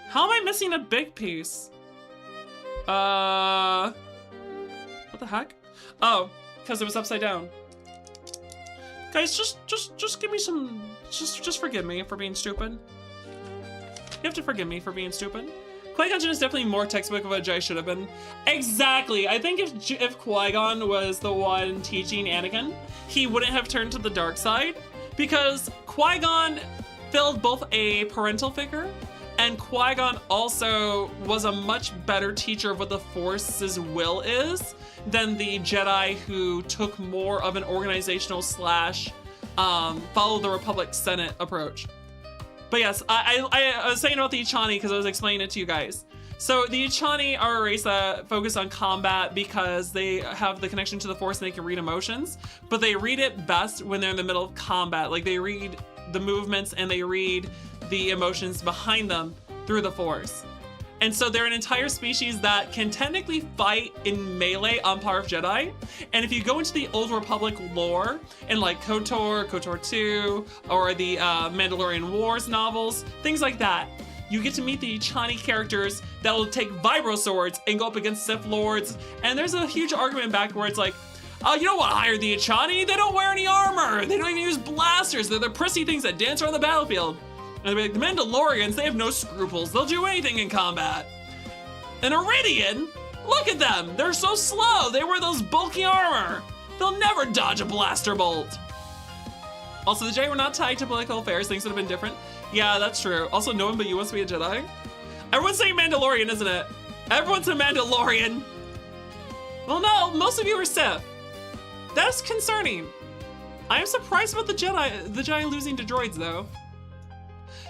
How am I missing a big piece? What the heck? Oh, because it was upside down. Guys, just give me some, just forgive me for being stupid. You have to forgive me for being stupid. Qui-Gon Jinn is definitely more textbook of what Jedi should have been. Exactly. I think if Qui-Gon was the one teaching Anakin, he wouldn't have turned to the dark side, because Qui-Gon filled both a parental figure, and Qui-Gon also was a much better teacher of what the Force's will is than the Jedi who took more of an organizational slash follow the Republic Senate approach. But yes, I was saying about the Ichani because I was explaining it to you guys. So the Ichani are a race that focus on combat because they have the connection to the Force and they can read emotions, but they read it best when they're in the middle of combat. Like they read the movements and they read the emotions behind them through the Force. And so they're an entire species that can technically fight in melee on par of Jedi. And if you go into the Old Republic lore, in like KOTOR, KOTOR 2, or the Mandalorian Wars novels, things like that, you get to meet the Ichani characters that will take vibro swords and go up against Sith Lords. And there's a huge argument back where it's like, you don't want to hire the Ichani, they don't wear any armor, they don't even use blasters, they're the prissy things that dance around the battlefield. And they'll be like, the Mandalorians, they have no scruples. They'll do anything in combat. An Iridian? Look at them. They're so slow. They wear those bulky armor. They'll never dodge a blaster bolt. Also, the Jedi were not tied to political affairs. Things would have been different. Yeah, that's true. Also, no one but you wants to be a Jedi. Everyone's saying Mandalorian, isn't it? Everyone's a Mandalorian. Well, no, most of you are Sith. That's concerning. I am surprised about the Jedi losing to droids, though.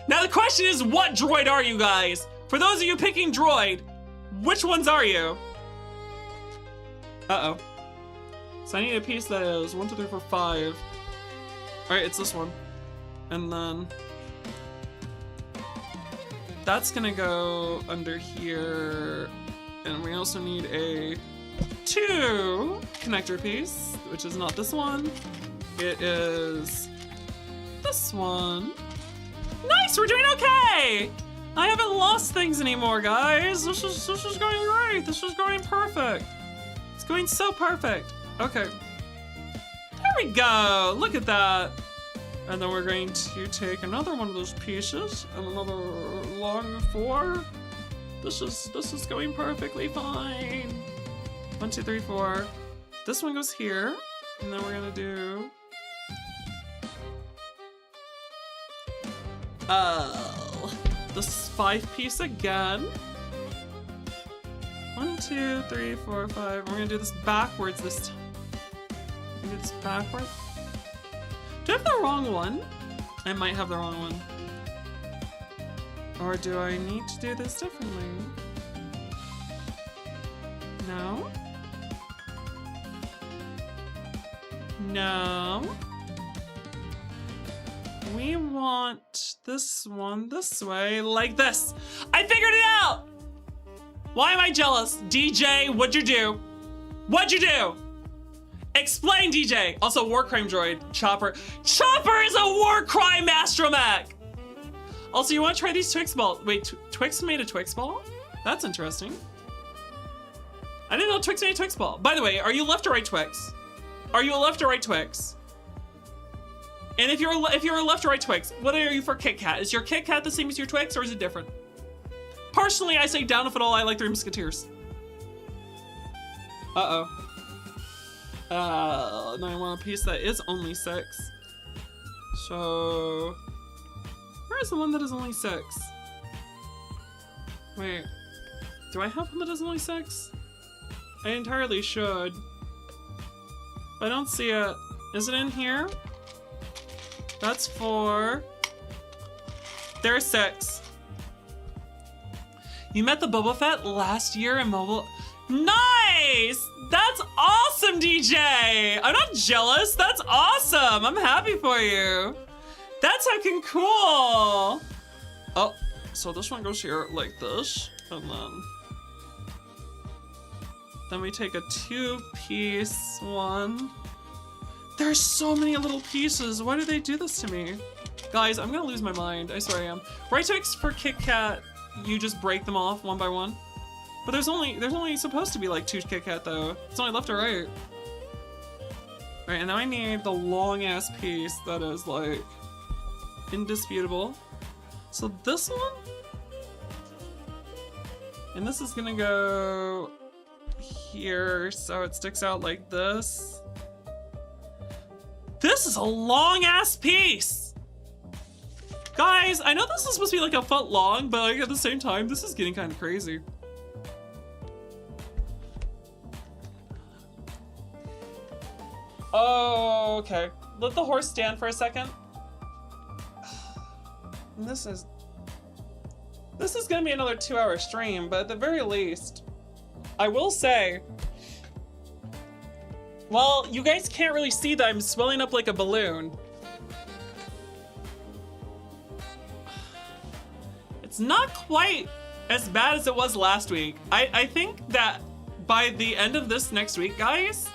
Now the question is, what droid are you guys? For those of you picking droid, which ones are you? Uh-oh. So I need a piece that is 1, 2, 3, 4, 5. All right, it's this one. And then that's gonna go under here. And we also need a 2 connector piece, which is not this one. It is this one. Nice, we're doing okay. I haven't lost things anymore, guys. This is going great. This is going perfect. It's going so perfect. Okay. There we go. Look at that. And then we're going to take another one of those pieces and another long 4. This is going perfectly fine. 1, 2, 3, 4. This one goes here, and then we're gonna do. Oh, this 5 piece again. 1, 2, 3, 4, 5. We're gonna do this backwards this time. Do this backwards. Do I have the wrong one? I might have the wrong one. Or do I need to do this differently? No? No. We want this one this way, like this. I figured it out! Why am I jealous? DJ, what'd you do? What'd you do? Explain, DJ. Also, war crime droid, Chopper. Chopper is a war crime astromech! Also, you want to try these Twix balls? Wait, Twix made a Twix ball? That's interesting. I didn't know Twix made a Twix ball. By the way, are you left or right Twix? Are you a left or right Twix? And if you're a left or right Twix, what are you for Kit Kat? Is your Kit Kat the same as your Twix, or is it different? Personally, I say down if at all. I like Three Musketeers. Uh-oh. Now I want a piece that is only 6. So, where is the one that is only 6? Wait, do I have one that is only 6? I entirely should. I don't see it. Is it in here? That's 4. There's 6. You met the Boba Fett last year in mobile. Nice! That's awesome, DJ! I'm not jealous. That's awesome. I'm happy for you. That's fucking cool. Oh, so this one goes here like this, and then we take a 2-piece one. There's so many little pieces. Why do they do this to me? Guys, I'm gonna lose my mind. I swear I am. Right Twix for Kit Kat, you just break them off one by one. But there's only supposed to be like 2 Kit Kat though. It's only left or right. Alright, and now I need the long ass piece that is like indisputable. So this one, and this is gonna go here so it sticks out like this. This is a long ass piece! Guys, I know this is supposed to be like a foot long, but like at the same time, this is getting kind of crazy. Oh, okay. Let the horse stand for a second. This is gonna be another 2-hour stream, but at the very least, I will say, well, you guys can't really see that I'm swelling up like a balloon. It's not quite as bad as it was last week. I think that by the end of this next week, guys,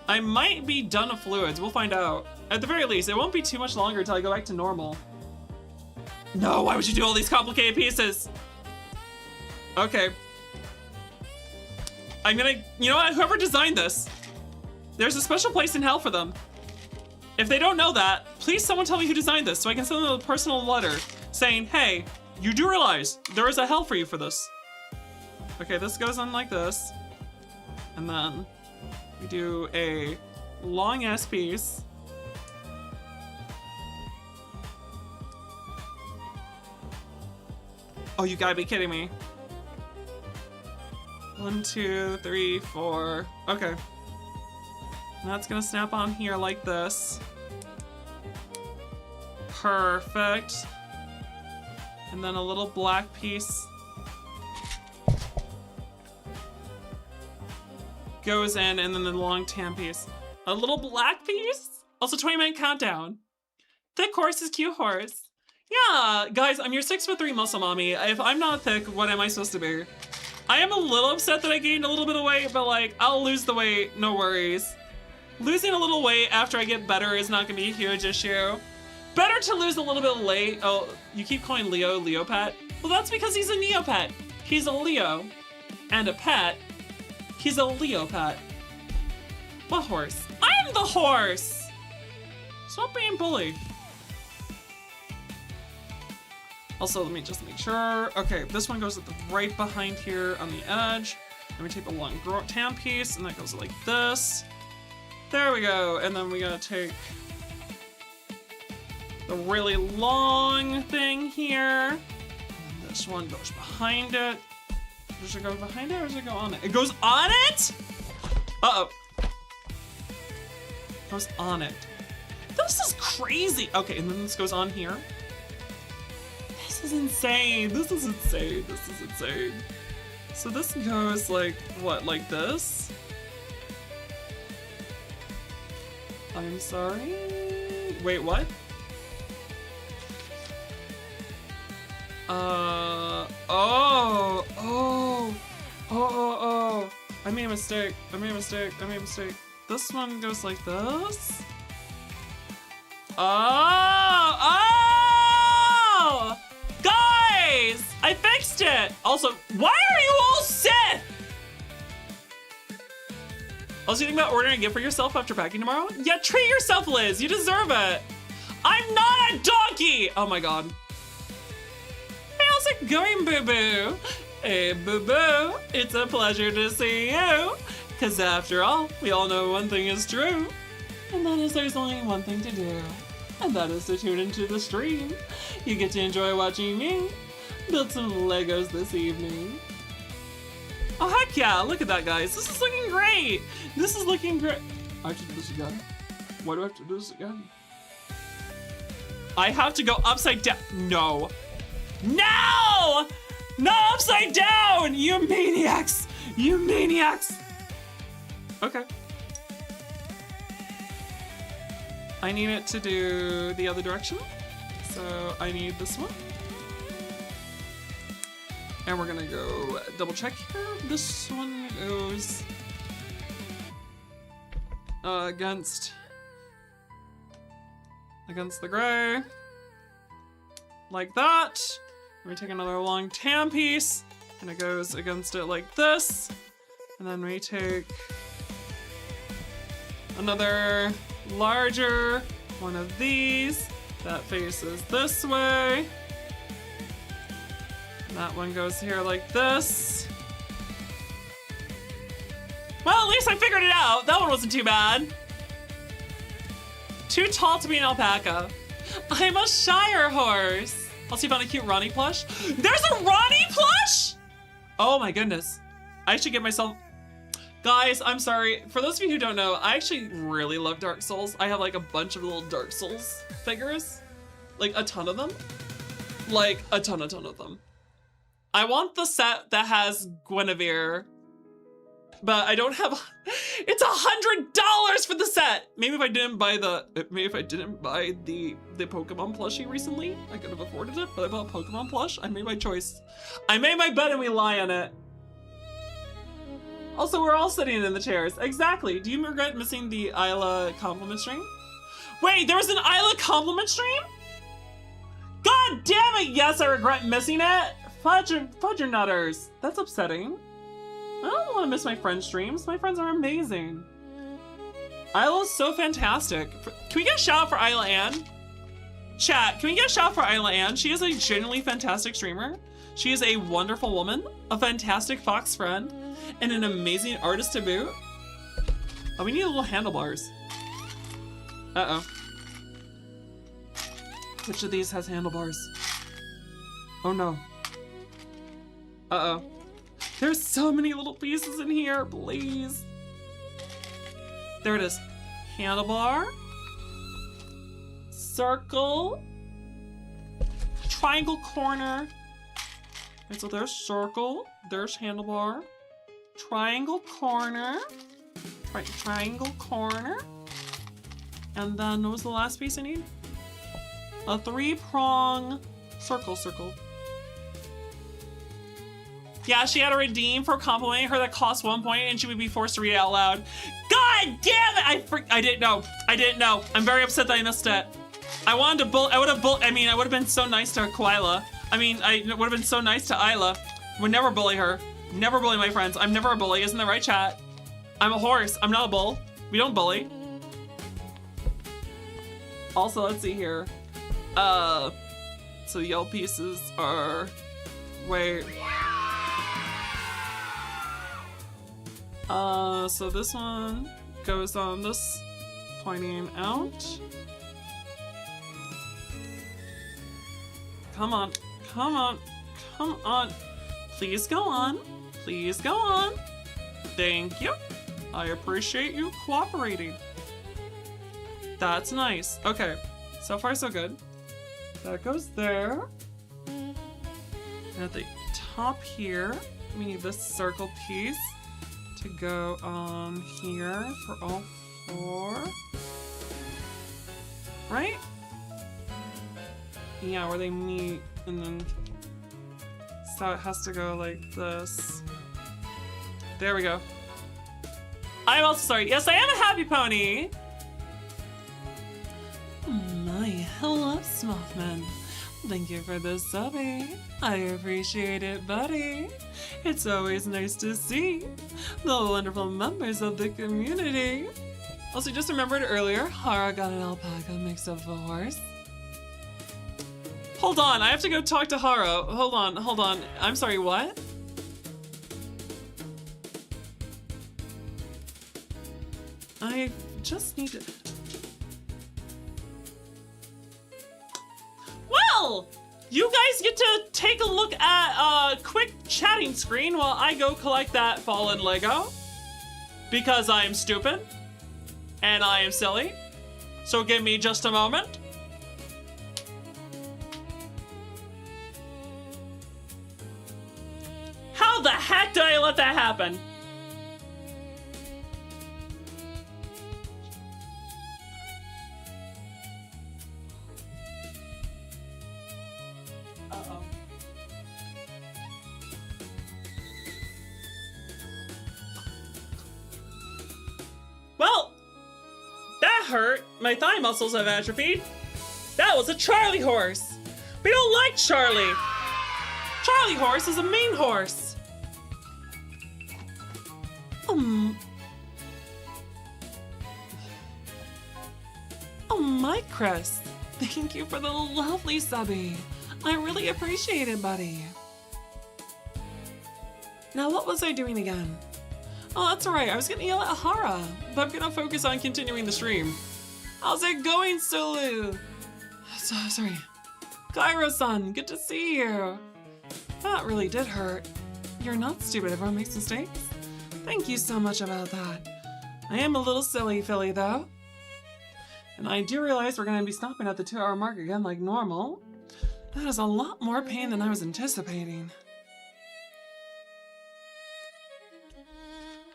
I might be done with fluids. We'll find out. At the very least, it won't be too much longer until I go back to normal. No, why would you do all these complicated pieces? Okay. I'm gonna, you know what, whoever designed this, there's a special place in hell for them. If they don't know that, Please someone tell me who designed this so I can send them a personal letter saying, hey, you do realize there is a hell for you for this. Okay, this goes on like this. And then we do a long ass piece. Oh, you gotta be kidding me. 1, 2, 3, 4. Okay. And that's gonna snap on here like this. Perfect. And then a little black piece goes in, and then the long tan piece. A little black piece? Also 20-minute countdown. Thick horse is cute horse. Yeah, guys, I'm your 6'3" muscle mommy. If I'm not thick, what am I supposed to be? I am a little upset that I gained a little bit of weight, but like, I'll lose the weight, no worries. Losing a little weight after I get better is not gonna be a huge issue. Better to lose a little bit late. Oh, you keep calling Leo pet? Well, that's because he's a Neopet. He's a Leo and a pet. He's a Leo pet. What horse? I'm the horse! Stop being bullied. Also, let me just make sure. Okay, this one goes right behind here on the edge. Then we take the long tan piece, and that goes like this. There we go. And then we gotta take the really long thing here. And this one goes behind it. Does it go behind it or does it go on it? It goes on it? Uh-oh. It goes on it. This is crazy. Okay, and then this goes on here. This is insane. This is insane. This is insane. So this goes like, what, like this? I'm sorry? Wait, what? Oh. I made a mistake. I made a mistake. This one goes like this. Oh! Guys! I fixed it! Also, why are you all Sith? Also, you think about ordering a gift for yourself after packing tomorrow? Yeah, treat yourself, Liz. You deserve it. I'm not a donkey! Oh my god. Hey, how's it going, boo-boo? Hey, boo-boo. It's a pleasure to see you. Because after all, we all know one thing is true. And that is there's only one thing to do. And that is to tune into the stream. You get to enjoy watching me build some Legos this evening. Oh, heck yeah. Look at that, guys. This is looking great. This is looking great. I have to do this again. Why do I have to do this again? I have to go upside down. No. No! No, upside down! You maniacs! You maniacs! Okay. I need it to do the other direction. So I need this one. And we're gonna go double check here. This one goes against the gray. Like that. And we take another long tan piece and it goes against it like this. And then we take another larger one of these that faces this way. And that one goes here like this. Well, at least I figured it out. That one wasn't too bad. Too tall to be an alpaca. I'm a Shire horse. Also, you found a cute Ronnie plush. There's a Ronnie plush? Oh my goodness. I should get myself... Guys, I'm sorry. For those of you who don't know, I actually really love Dark Souls. I have like a bunch of little Dark Souls figures. Like a ton of them. Like a ton of them. I want the set that has Guinevere, but I don't have... It's $100 for the set! Maybe if I didn't buy the Pokemon plushie recently, I could have afforded it, but I bought Pokemon plush. I made my choice. I made my bed and we lie on it. Also, we're all sitting in the chairs. Exactly. Do you regret missing the Isla compliment stream? Wait, there was an Isla compliment stream? God damn it! Yes, I regret missing it. Fudger nutters. That's upsetting. I don't want to miss my friends' streams. My friends are amazing. Isla's so fantastic. Can we get a shout out for Isla Ann? Chat, can we get a shout out for Isla Ann? She is a genuinely fantastic streamer. She is a wonderful woman, a fantastic fox friend, and an amazing artist to boot. Oh, we need little handlebars. Uh-oh. Which of these has handlebars? Oh no. Uh-oh. There's so many little pieces in here, please. There it is. Handlebar. Circle. Triangle corner. And so there's circle. There's handlebar. Triangle corner. Triangle corner. And then what was the last piece I need? A 3-prong circle. Yeah, she had to redeem for complimenting her that cost 1 point and she would be forced to read it out loud. God damn it! I didn't know. I'm very upset that I missed it. I wanted to I would have been so nice to Koala. I would have been so nice to Isla. Would never bully her. Never bully my friends. I'm never a bully, isn't that right, chat? I'm a horse. I'm not a bull. We don't bully. Also, let's see here. So the yellow pieces are... Wait. So this one goes on this pointing out. Come on. Please go on. Thank you. I appreciate you cooperating. That's nice. Okay, so far so good. That goes there. And at the top here, we need this circle piece to go on here for all 4. Right? Yeah, where they meet, and then so it has to go like this. There we go. I'm also sorry. Yes, I am a happy pony. My hello, Smothman. Thank you for the subby. I appreciate it, buddy. It's always nice to see the wonderful members of the community. Also, just remembered earlier, Hara got an alpaca mixed up with a horse. Hold on, I have to go talk to Hara. Hold on. I'm sorry, what? I just need to... Well, you guys get to take a look at a quick chatting screen while I go collect that fallen Lego. Because I am stupid. And I am silly. So give me just a moment. How the heck did I let that happen? Uh-oh. Well, that hurt. My thigh muscles have atrophied. That was a Charlie horse. We don't like Charlie. Charlie horse is a mean horse. Oh my, Chris. Thank you for the lovely subby. I really appreciate it, buddy. Now, what was I doing again? Oh, that's alright. I was gonna yell at Hara, but I'm gonna focus on continuing the stream. How's it going, Sulu? So sorry. Cairo-san, good to see you. That really did hurt. You're not stupid. Everyone makes mistakes. Thank you so much about that. I am a little silly, Philly, though. And I do realize we're going to be stopping at the 2-hour mark again like normal. That is a lot more pain than I was anticipating.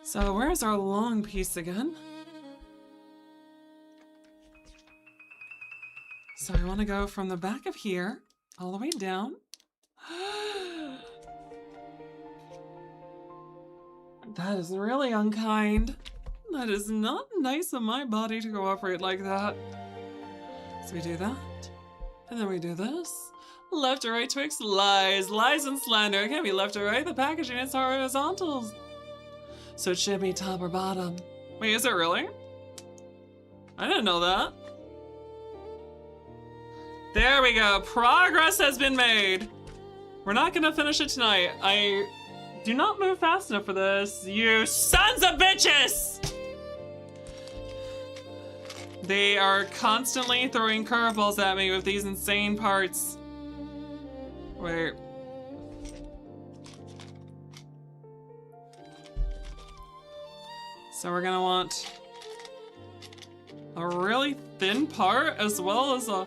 So where's our long piece again? So I want to go from the back of here all the way down. That is really unkind. That is not nice of my body to cooperate like that. So we do that, and then we do this. Left or right Twix? Lies. Lies and slander. It can't be left or right. The packaging is horizontals. So it should be top or bottom. Wait, is it really? I didn't know that. There we go. Progress has been made. We're not gonna finish it tonight. I do not move fast enough for this. You sons of bitches! They are constantly throwing curveballs at me with these insane parts. Wait. So we're gonna want a really thin part as well as a...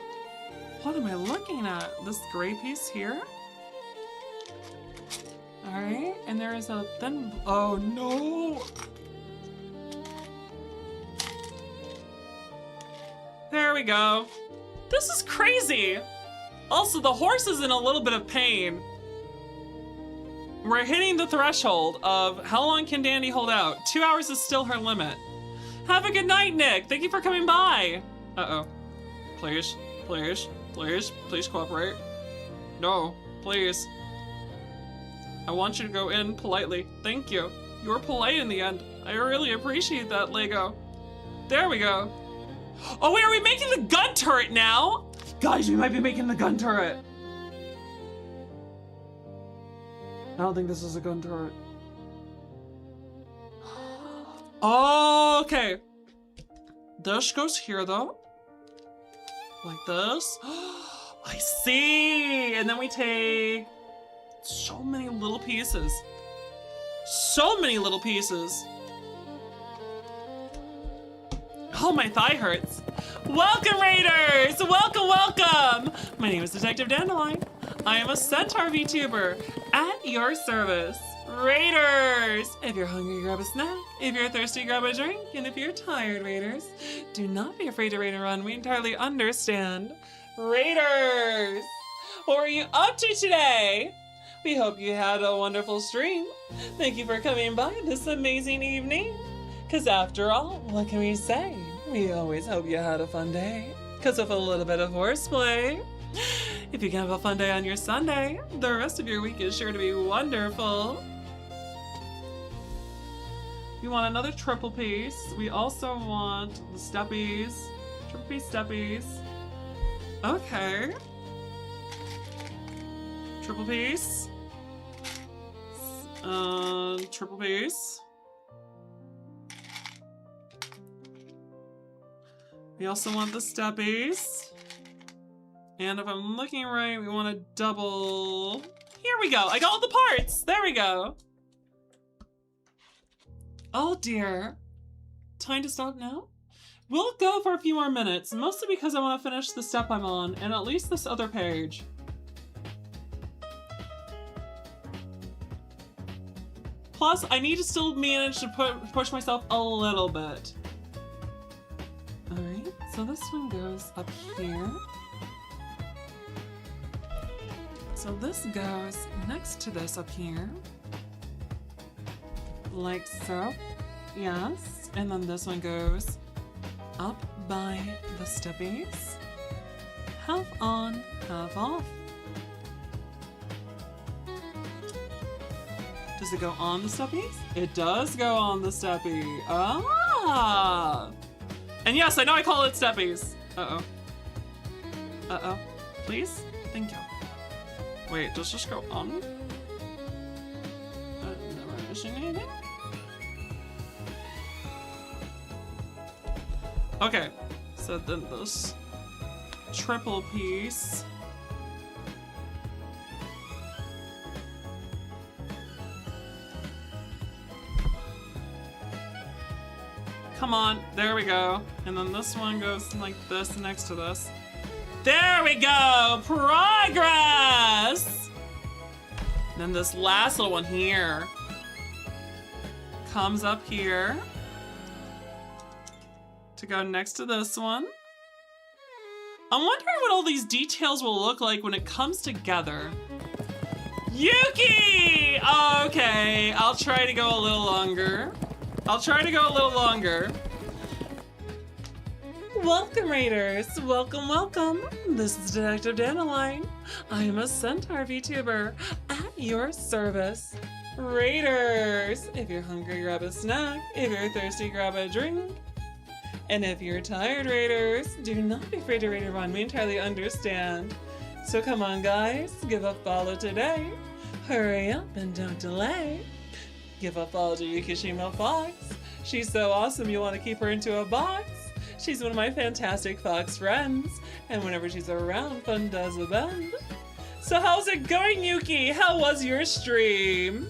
What am I looking at? This gray piece here? Alright, and there is a thin... Oh no! There we go. This is crazy! Also, the horse is in a little bit of pain. We're hitting the threshold of how long can Dandy hold out? 2 hours is still her limit. Have a good night, Nick. Thank you for coming by. Uh-oh. Please, please, please, please cooperate. No, please. I want you to go in politely. Thank you. You were polite in the end. I really appreciate that, Lego. There we go. Oh wait, are we making the gun turret now? Guys, we might be making the gun turret. I don't think this is a gun turret. Oh, okay. This goes here though. Like this. I see. And then we take so many little pieces. So many little pieces. Oh, my thigh hurts. Welcome, Raiders! Welcome, welcome! My name is Detective Dandelion. I am a Centaur VTuber at your service. Raiders! If you're hungry, grab a snack. If you're thirsty, grab a drink. And if you're tired, Raiders, do not be afraid to raid and run. We entirely understand. Raiders! What were you up to today? We hope you had a wonderful stream. Thank you for coming by this amazing evening. Because after all, what can we say? We always hope you had a fun day. Because with a little bit of horseplay, if you can have a fun day on your Sunday, the rest of your week is sure to be wonderful. We want another triple piece. We also want the steppies. Triple piece steppies. Okay. Triple piece. Triple piece. We also want the steppies. And if I'm looking right, we want a double. Here we go. I got all the parts. There we go. Oh dear. Time to stop now? We'll go for a few more minutes, mostly because I want to finish the step I'm on, and at least this other page. Plus, I need to still manage to push myself a little bit. Alright, so this one goes up here. So this goes next to this up here. Like so. Yes. And then this one goes up by the steppies. Half on, half off. Does it go on the steppies? It does go on the steppy. Ah! And yes, I know I call it steppies. Uh-oh. Uh-oh. Please? Thank you. Wait, does this go on? Never missing anything? Okay. So then this triple piece. Come on, there we go. And then this one goes like this next to this. There we go, progress! And then this last little one here comes up here to go next to this one. I'm wondering what all these details will look like when it comes together. Yuki! Okay, I'll try to go a little longer. Welcome, Raiders. Welcome, welcome. This is Detective Dandelion. I am a Centaur VTuber at your service. Raiders, if you're hungry, grab a snack. If you're thirsty, grab a drink. And if you're tired, Raiders, do not be afraid to Raider Run. We entirely understand. So come on, guys, give a follow today. Hurry up and don't delay. Give a follow to Yukishima Fox. She's so awesome you want to keep her into a box. She's one of my fantastic fox friends, and whenever she's around, fun does abound. So how's it going, Yuki? How was your stream?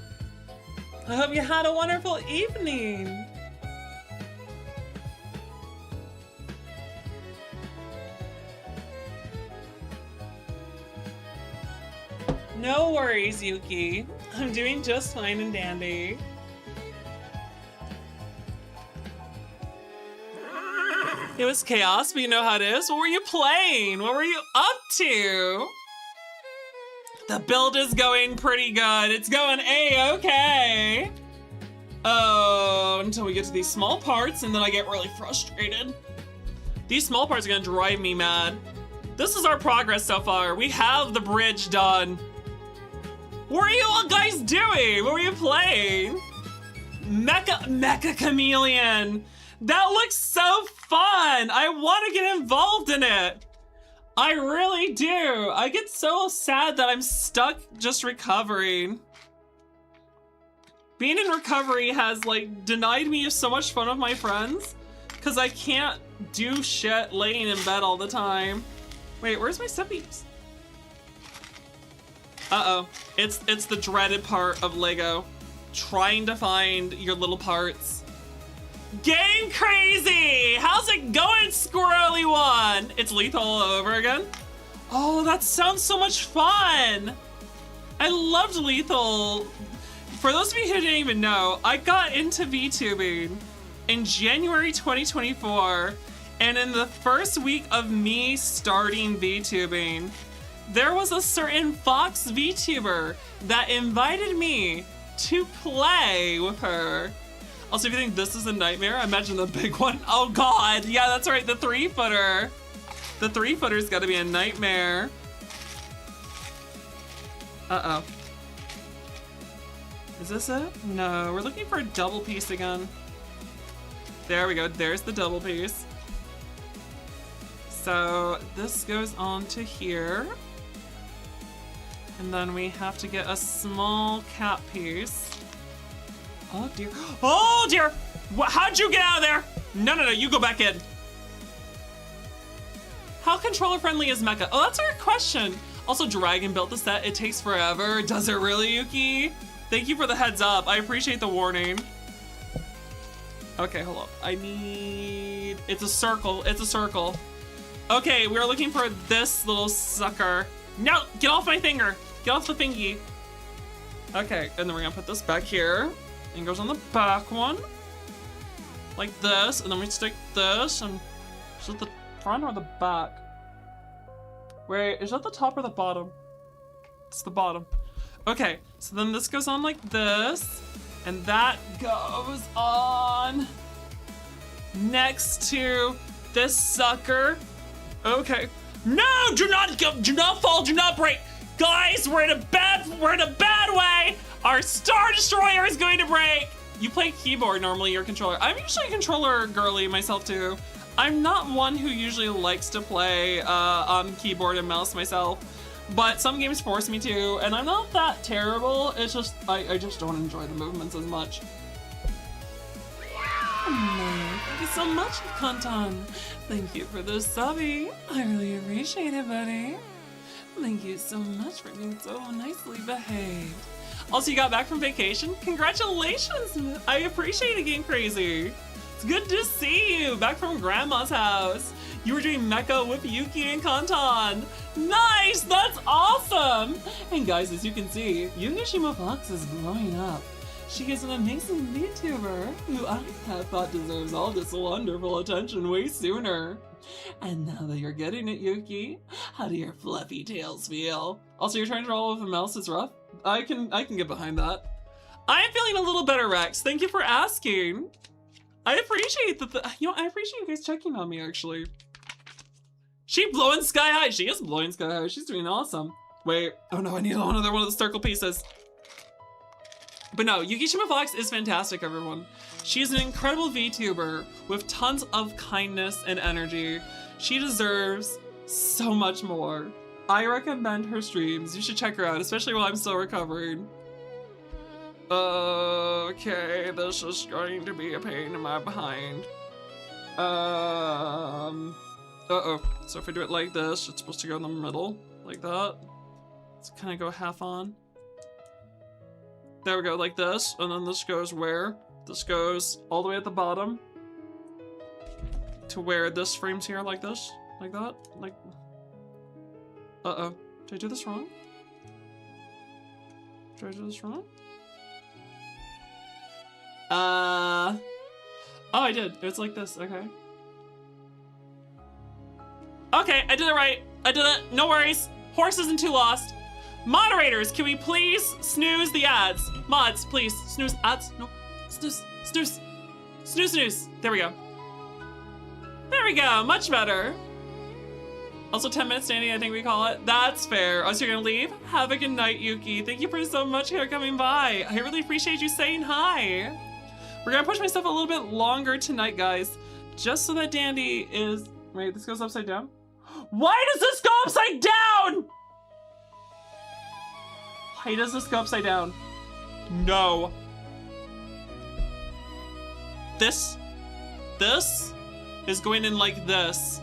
I hope you had a wonderful evening. No worries, Yuki. I'm doing just fine and dandy. It was chaos, but you know how it is. What were you playing? What were you up to? The build is going pretty good. It's going A-okay. Oh, until we get to these small parts, and then I get really frustrated. These small parts are gonna drive me mad. This is our progress so far. We have the bridge done. What are you all guys doing? What were you playing? Mecha Chameleon. That looks so fun. I want to get involved in it. I really do. I get so sad that I'm stuck just recovering. Being in recovery has like denied me of so much fun with my friends because I can't do shit laying in bed all the time. Wait, where's my steppies? Uh-oh. It's the dreaded part of Lego. Trying to find your little parts. Game crazy! How's it going, squirrely one? It's lethal all over again? Oh, that sounds so much fun! I loved lethal. For those of you who didn't even know, I got into VTubing in January 2024, and in the first week of me starting VTubing, there was a certain Fox VTuber that invited me to play with her. Also, if you think this is a nightmare, imagine the big one. Oh God, yeah, that's right, the 3-footer. The 3-footer's gotta be a nightmare. Uh-oh. Is this it? No, we're looking for a double piece again. There we go, there's the double piece. So this goes on to here. And then we have to get a small cap piece. Oh dear. Oh dear! How'd you get out of there? No, you go back in. How controller friendly is Mecha? Oh, that's a good question. Also, Dragon built the set. It takes forever. Does it really, Yuki? Thank you for the heads up. I appreciate the warning. Okay, hold up. I need... It's a circle. It's a circle. Okay, we're looking for this little sucker. No! Get off my finger! Get off the thingy. Okay, and then we're gonna put this back here. And it goes on the back one. Like this, and then we stick this, and is it the front or the back? Wait, is that the top or the bottom? It's the bottom. Okay, so then this goes on like this, and that goes on next to this sucker. Okay. No, do not fall, do not break. Guys, we're in a bad way. Our Star Destroyer is going to break. You play keyboard normally, your controller. I'm usually a controller girly myself too. I'm not one who usually likes to play on keyboard and mouse myself, but some games force me to, and I'm not that terrible. It's just, I just don't enjoy the movements as much. Oh, thank you so much, Kantan. Thank you for the subby. I really appreciate it, buddy. Thank you so much for being so nicely behaved. Also, you got back from vacation? Congratulations! I appreciate it, Game Crazy. It's good to see you, back from Grandma's house. You were doing Mecha with Yuki and Kantan. Nice, that's awesome! And guys, as you can see, Yukishima Fox is blowing up. She is an amazing VTuber who I have thought deserves all this wonderful attention way sooner. And now that you're getting it, Yuki, how do your fluffy tails feel? Also, you're trying to roll with a mouse is rough. I can get behind that. I am feeling a little better, Rex. Thank you for asking. I appreciate I appreciate you guys checking on me, actually. She blowing sky high. She is blowing sky high. She's doing awesome. Wait. Oh no, I need another one of the circle pieces. But no, Yukishima Fox is fantastic, everyone. She's an incredible VTuber with tons of kindness and energy. She deserves so much more. I recommend her streams. You should check her out, especially while I'm still recovering. Okay, this is going to be a pain in my behind. Uh-oh. So if I do it like this, it's supposed to go in the middle, like that. Let's kind of go half on. There we go, like this. And then this goes where? This goes all the way at the bottom to where this frame's here, like this, like that, like... Uh-oh. Did I do this wrong? Did I do this wrong? Oh, I did. It was like this, okay. Okay, I did it right. I did it, no worries. Horse isn't too lost. Moderators, can we please snooze the ads? Mods, please, snooze ads. No, snooze, snooze, snooze, snooze. There we go. There we go, much better. Also 10 minutes standing, I think we call it. That's fair. Oh, so you're gonna leave? Have a good night, Yuki. Thank you for so much for coming by. I really appreciate you saying hi. We're gonna push myself a little bit longer tonight, guys. Just so that Dandy is... Wait, this goes upside down? Why does this go upside down? Why does this go upside down? No. This is going in like this.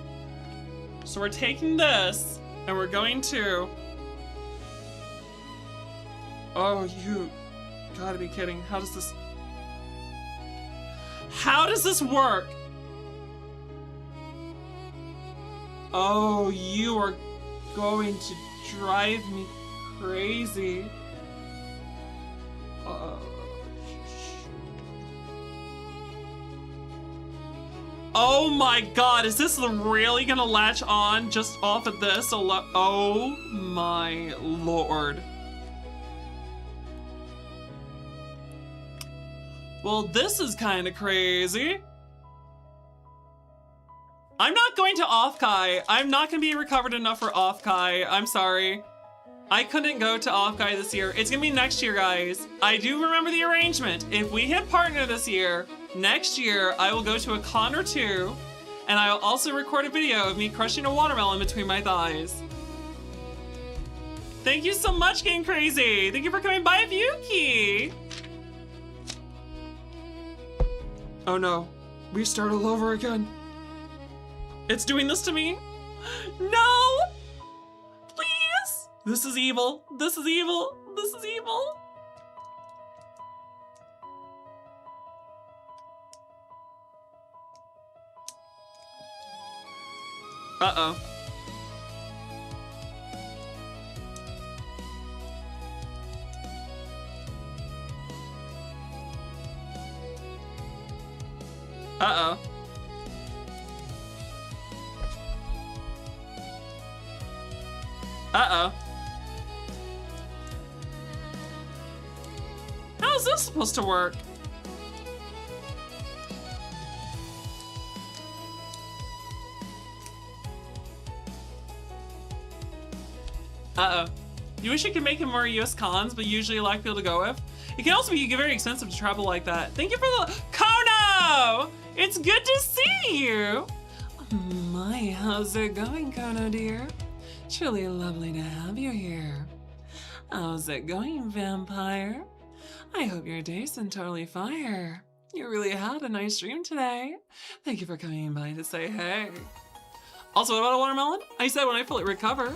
So we're taking this and we're going to... Oh, you gotta be kidding. How does this work? Oh, you are going to drive me crazy. Oh my god, is this really gonna latch on just off of this? Oh my lord. Well, this is kind of crazy. I'm not going to Offkai. I'm not gonna be recovered enough for Offkai. I'm sorry. I couldn't go to Offkai this year. It's gonna be next year, guys. I do remember the arrangement. If we hit partner this year, next year I will go to a con or two, and I will also record a video of me crushing a watermelon between my thighs. Thank you so much, Game Crazy. Thank you for coming by, Yuki. Oh no, we start all over again. It's doing this to me? No! Please! This is evil. This is evil. This is evil. Uh-oh. Uh-oh. Uh-oh. How is this supposed to work? Uh-oh. You wish you could make it more US cons, but usually a lot of people to go with. It can also be very expensive to travel like that. Thank you for the... Kono! It's good to see you! My, how's it going, Kono dear? Truly lovely to have you here. How's it going, vampire? I hope your day's been totally fire. You really had a nice stream today. Thank you for coming by to say hey. Also, what about a watermelon? I said when I fully recover.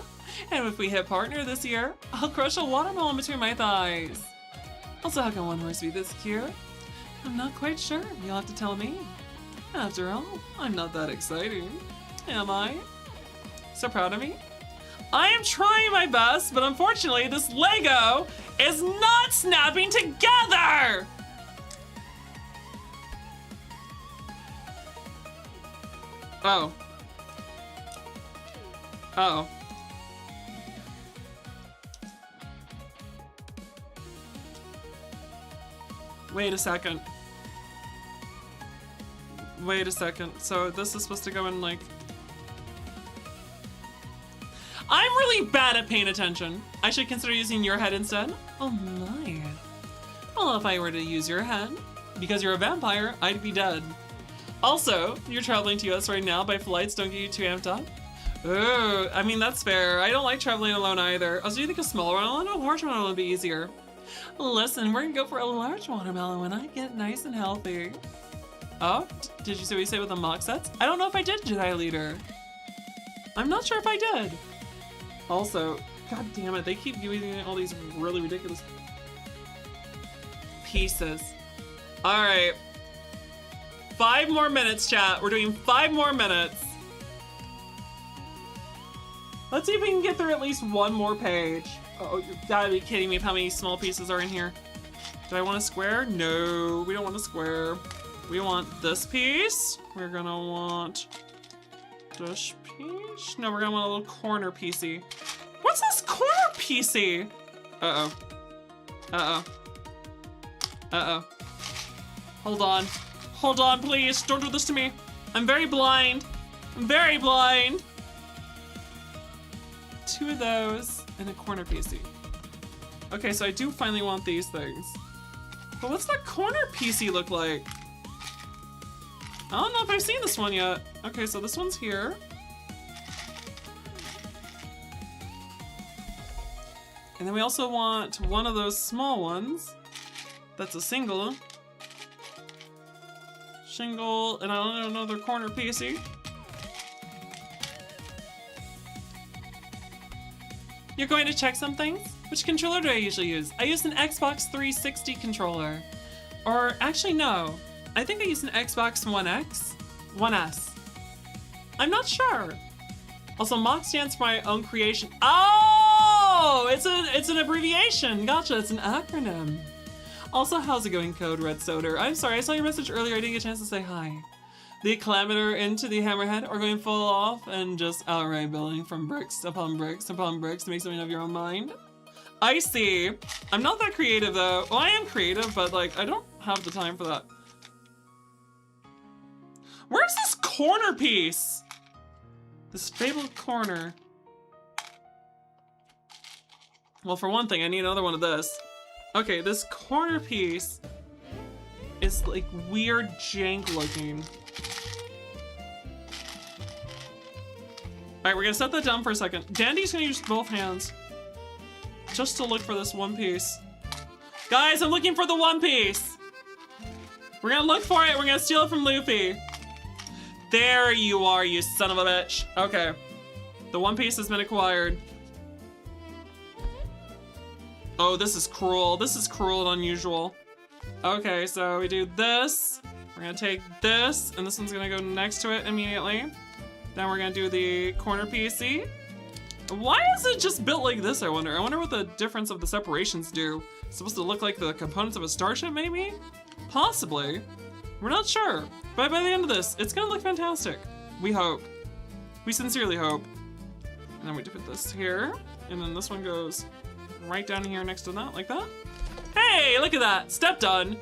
And if we hit partner this year, I'll crush a watermelon between my thighs. Also, how can one horse be this cute? I'm not quite sure. You'll have to tell me. After all, I'm not that exciting. Am I? So proud of me? I am trying my best, but unfortunately, this Lego is not snapping together! Oh. Uh-oh. Wait a second. Wait a second. So this is supposed to go in like... I'm really bad at paying attention. I should consider using your head instead. Oh my. Well, if I were to use your head, because you're a vampire, I'd be dead. Also, you're traveling to US right now by flights don't get you too amped up. Oh, I mean, that's fair. I don't like traveling alone either. Also, do you think a smaller watermelon or a large watermelon would be easier? Listen, we're gonna go for a large watermelon when I get nice and healthy. Oh, did you see what you say with the mock sets? I don't know if I did, Jedi Leader. I'm not sure if I did. Also, god damn it, they keep giving me all these really ridiculous pieces. All right. 5 more minutes, chat. We're doing 5 more minutes. Let's see if we can get through at least one more page. Oh, you gotta be kidding me of how many small pieces are in here. Do I want a square? No, we don't want a square. We want this piece. We're gonna want this piece. No, we're gonna want a little corner piecey. What's this corner piecey? Uh-oh. Uh-oh. Uh-oh. Hold on. Hold on, please. Don't do this to me. I'm very blind. I'm very blind. 2 of those and a corner piecey. Okay, so I do finally want these things. But what's that corner piecey look like? I don't know if I've seen this one yet. Okay, so this one's here. And then we also want one of those small ones. That's a single. Shingle, and I don't know another corner piecey. You're going to check some things? Which controller do I usually use? I use an Xbox 360 controller. Or actually no, I think I use an Xbox One X? One S. I'm not sure. Also, MOC stands for my own creation. Oh, it's an abbreviation. Gotcha, it's an acronym. Also, how's it going, Code Red Soda? I'm sorry, I saw your message earlier. I didn't get a chance to say hi. The Acclamator into the Hammerhead or going full off and just outright building from bricks upon bricks upon bricks to make something of your own mind? I see. I'm not that creative though. Well, I am creative, but like, I don't have the time for that. Where's this corner piece? This fabled corner. Well, for one thing, I need another one of this. Okay, this corner piece is like weird jank looking. Alright, we're gonna set that down for a second. Dandy's gonna use both hands just to look for this one piece. Guys, I'm looking for the one piece. We're gonna look for it. We're gonna steal it from Luffy. There you are, you son of a bitch. Okay, the one piece has been acquired. Oh, this is cruel. This is cruel and unusual. Okay, so we do this. We're gonna take this, and this one's gonna go next to it immediately. Then we're gonna do the corner piecey. Why is it just built like this, I wonder? I wonder what the difference of the separations do. It's supposed to look like the components of a starship, maybe? Possibly. We're not sure. But by the end of this, it's gonna look fantastic. We hope. We sincerely hope. And then we put this here, and then this one goes right down here next to that, like that. Hey, look at that, step done.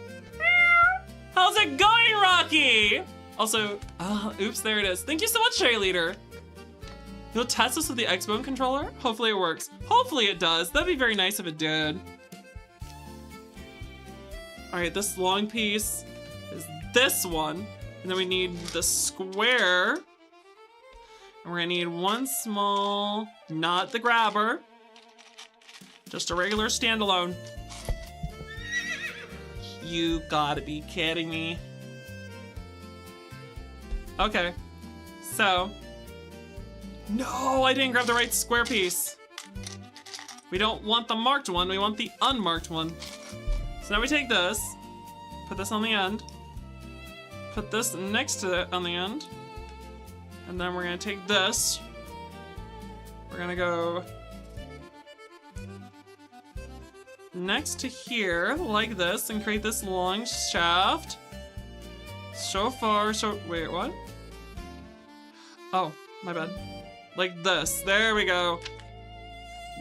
How's it going, Rocky? Also, oops, there it is. Thank you so much, Cheerleader. You'll test this with the X-Bone controller? Hopefully it works. Hopefully it does. That'd be very nice if it did. All right, this long piece is this one. And then we need the square. And we're gonna need one small, not the grabber. Just a regular standalone. You gotta be kidding me. Okay, so. No, I didn't grab the right square piece. We don't want the marked one, we want the unmarked one. So now we take this, put this on the end, put this next to it on the end, and then we're gonna take this. We're gonna go next to here, like this, and create this long shaft. So far, so, wait, what? Oh, my bad. Like this, there we go.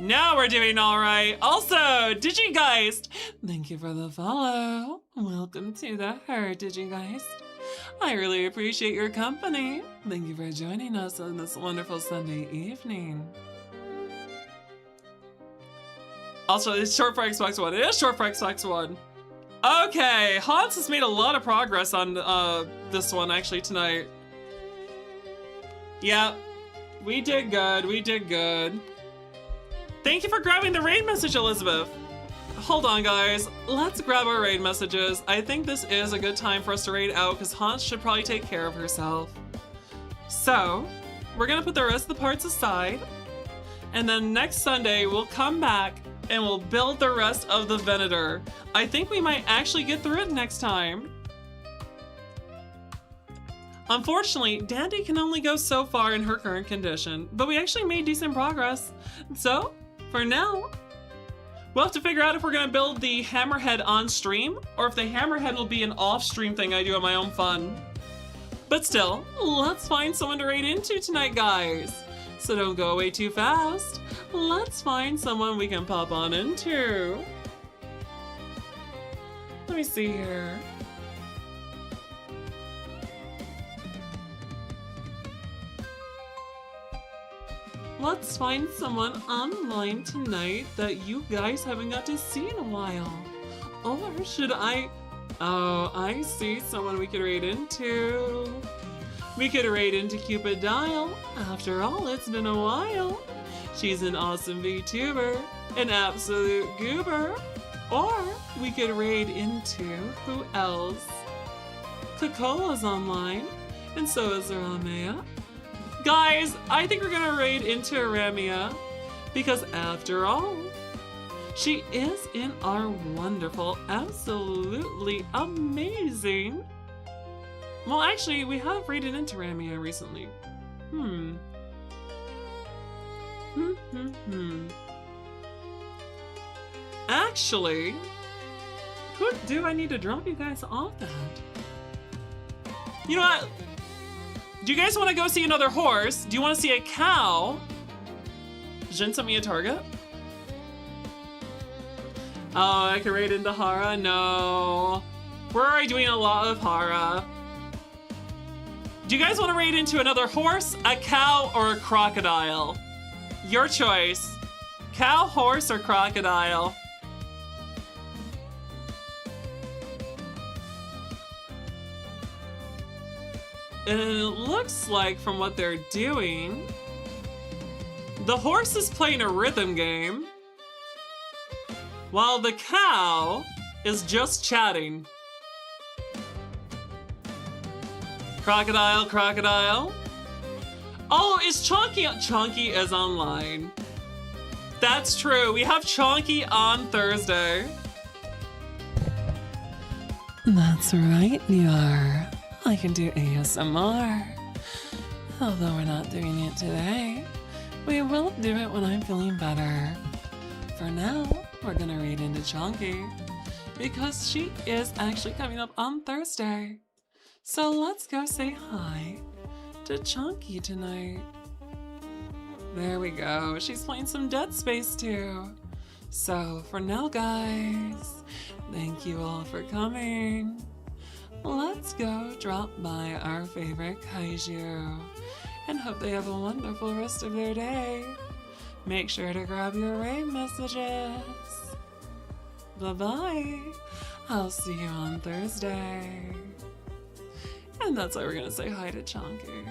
Now we're doing all right. Also, Digigeist, thank you for the follow. Welcome to the herd, Digigeist. I really appreciate your company. Thank you for joining us on this wonderful Sunday evening. Also, it's short for Xbox One. It is short for Xbox One. Okay, Hans has made a lot of progress on this one actually tonight. Yep, we did good, we did good. Thank you for grabbing the raid message, Elizabeth. Hold on, guys. Let's grab our raid messages. I think this is a good time for us to raid out because Hans should probably take care of herself. So, we're gonna put the rest of the parts aside, and then next Sunday we'll come back and we'll build the rest of the Venator. I think we might actually get through it next time. Unfortunately, Dandy can only go so far in her current condition, but we actually made decent progress. So, for now, we'll have to figure out if we're gonna build the hammerhead on stream, or if the hammerhead will be an off-stream thing I do on my own fun. But still, let's find someone to raid into tonight, guys. So don't go away too fast. Let's find someone we can pop on into. Let me see here. Let's find someone online tonight that you guys haven't got to see in a while. Or should I... Oh, I see someone we could raid into. We could raid into Cupid Dial. After all, it's been a while. She's an awesome VTuber, an absolute goober. Or we could raid into who else? Cocola's online, and so is Ramea. Guys, I think we're gonna raid into Ramea because after all, she is in our wonderful, absolutely amazing... Well, actually, we have raided into Ramea recently. Actually, who do I need to drop you guys off at? You know what? Do you guys want to go see another horse? Do you want to see a cow? Jin sent me a target. Oh, I can raid into Hara? No. We're already doing a lot of Hara. Do you guys want to raid into another horse, a cow, or a crocodile? Your choice. Cow, horse, or crocodile? And it looks like from what they're doing, the horse is playing a rhythm game, while the cow is just chatting. Crocodile, crocodile. Oh, is Chonky? Chonky is online. That's true. We have Chonky on Thursday. That's right, Yar. I can do ASMR. Although we're not doing it today, we will do it when I'm feeling better. For now, we're gonna raid into Chonky because she is actually coming up on Thursday. So let's go say hi to Chonky tonight. There we go. She's playing some Dead Space too. So for now, guys, thank you all for coming. Let's go drop by our favorite kaiju and hope they have a wonderful rest of their day. Make sure to grab your raid messages. Bye-bye. I'll see you on Thursday. And that's why we're gonna say hi to Chonky.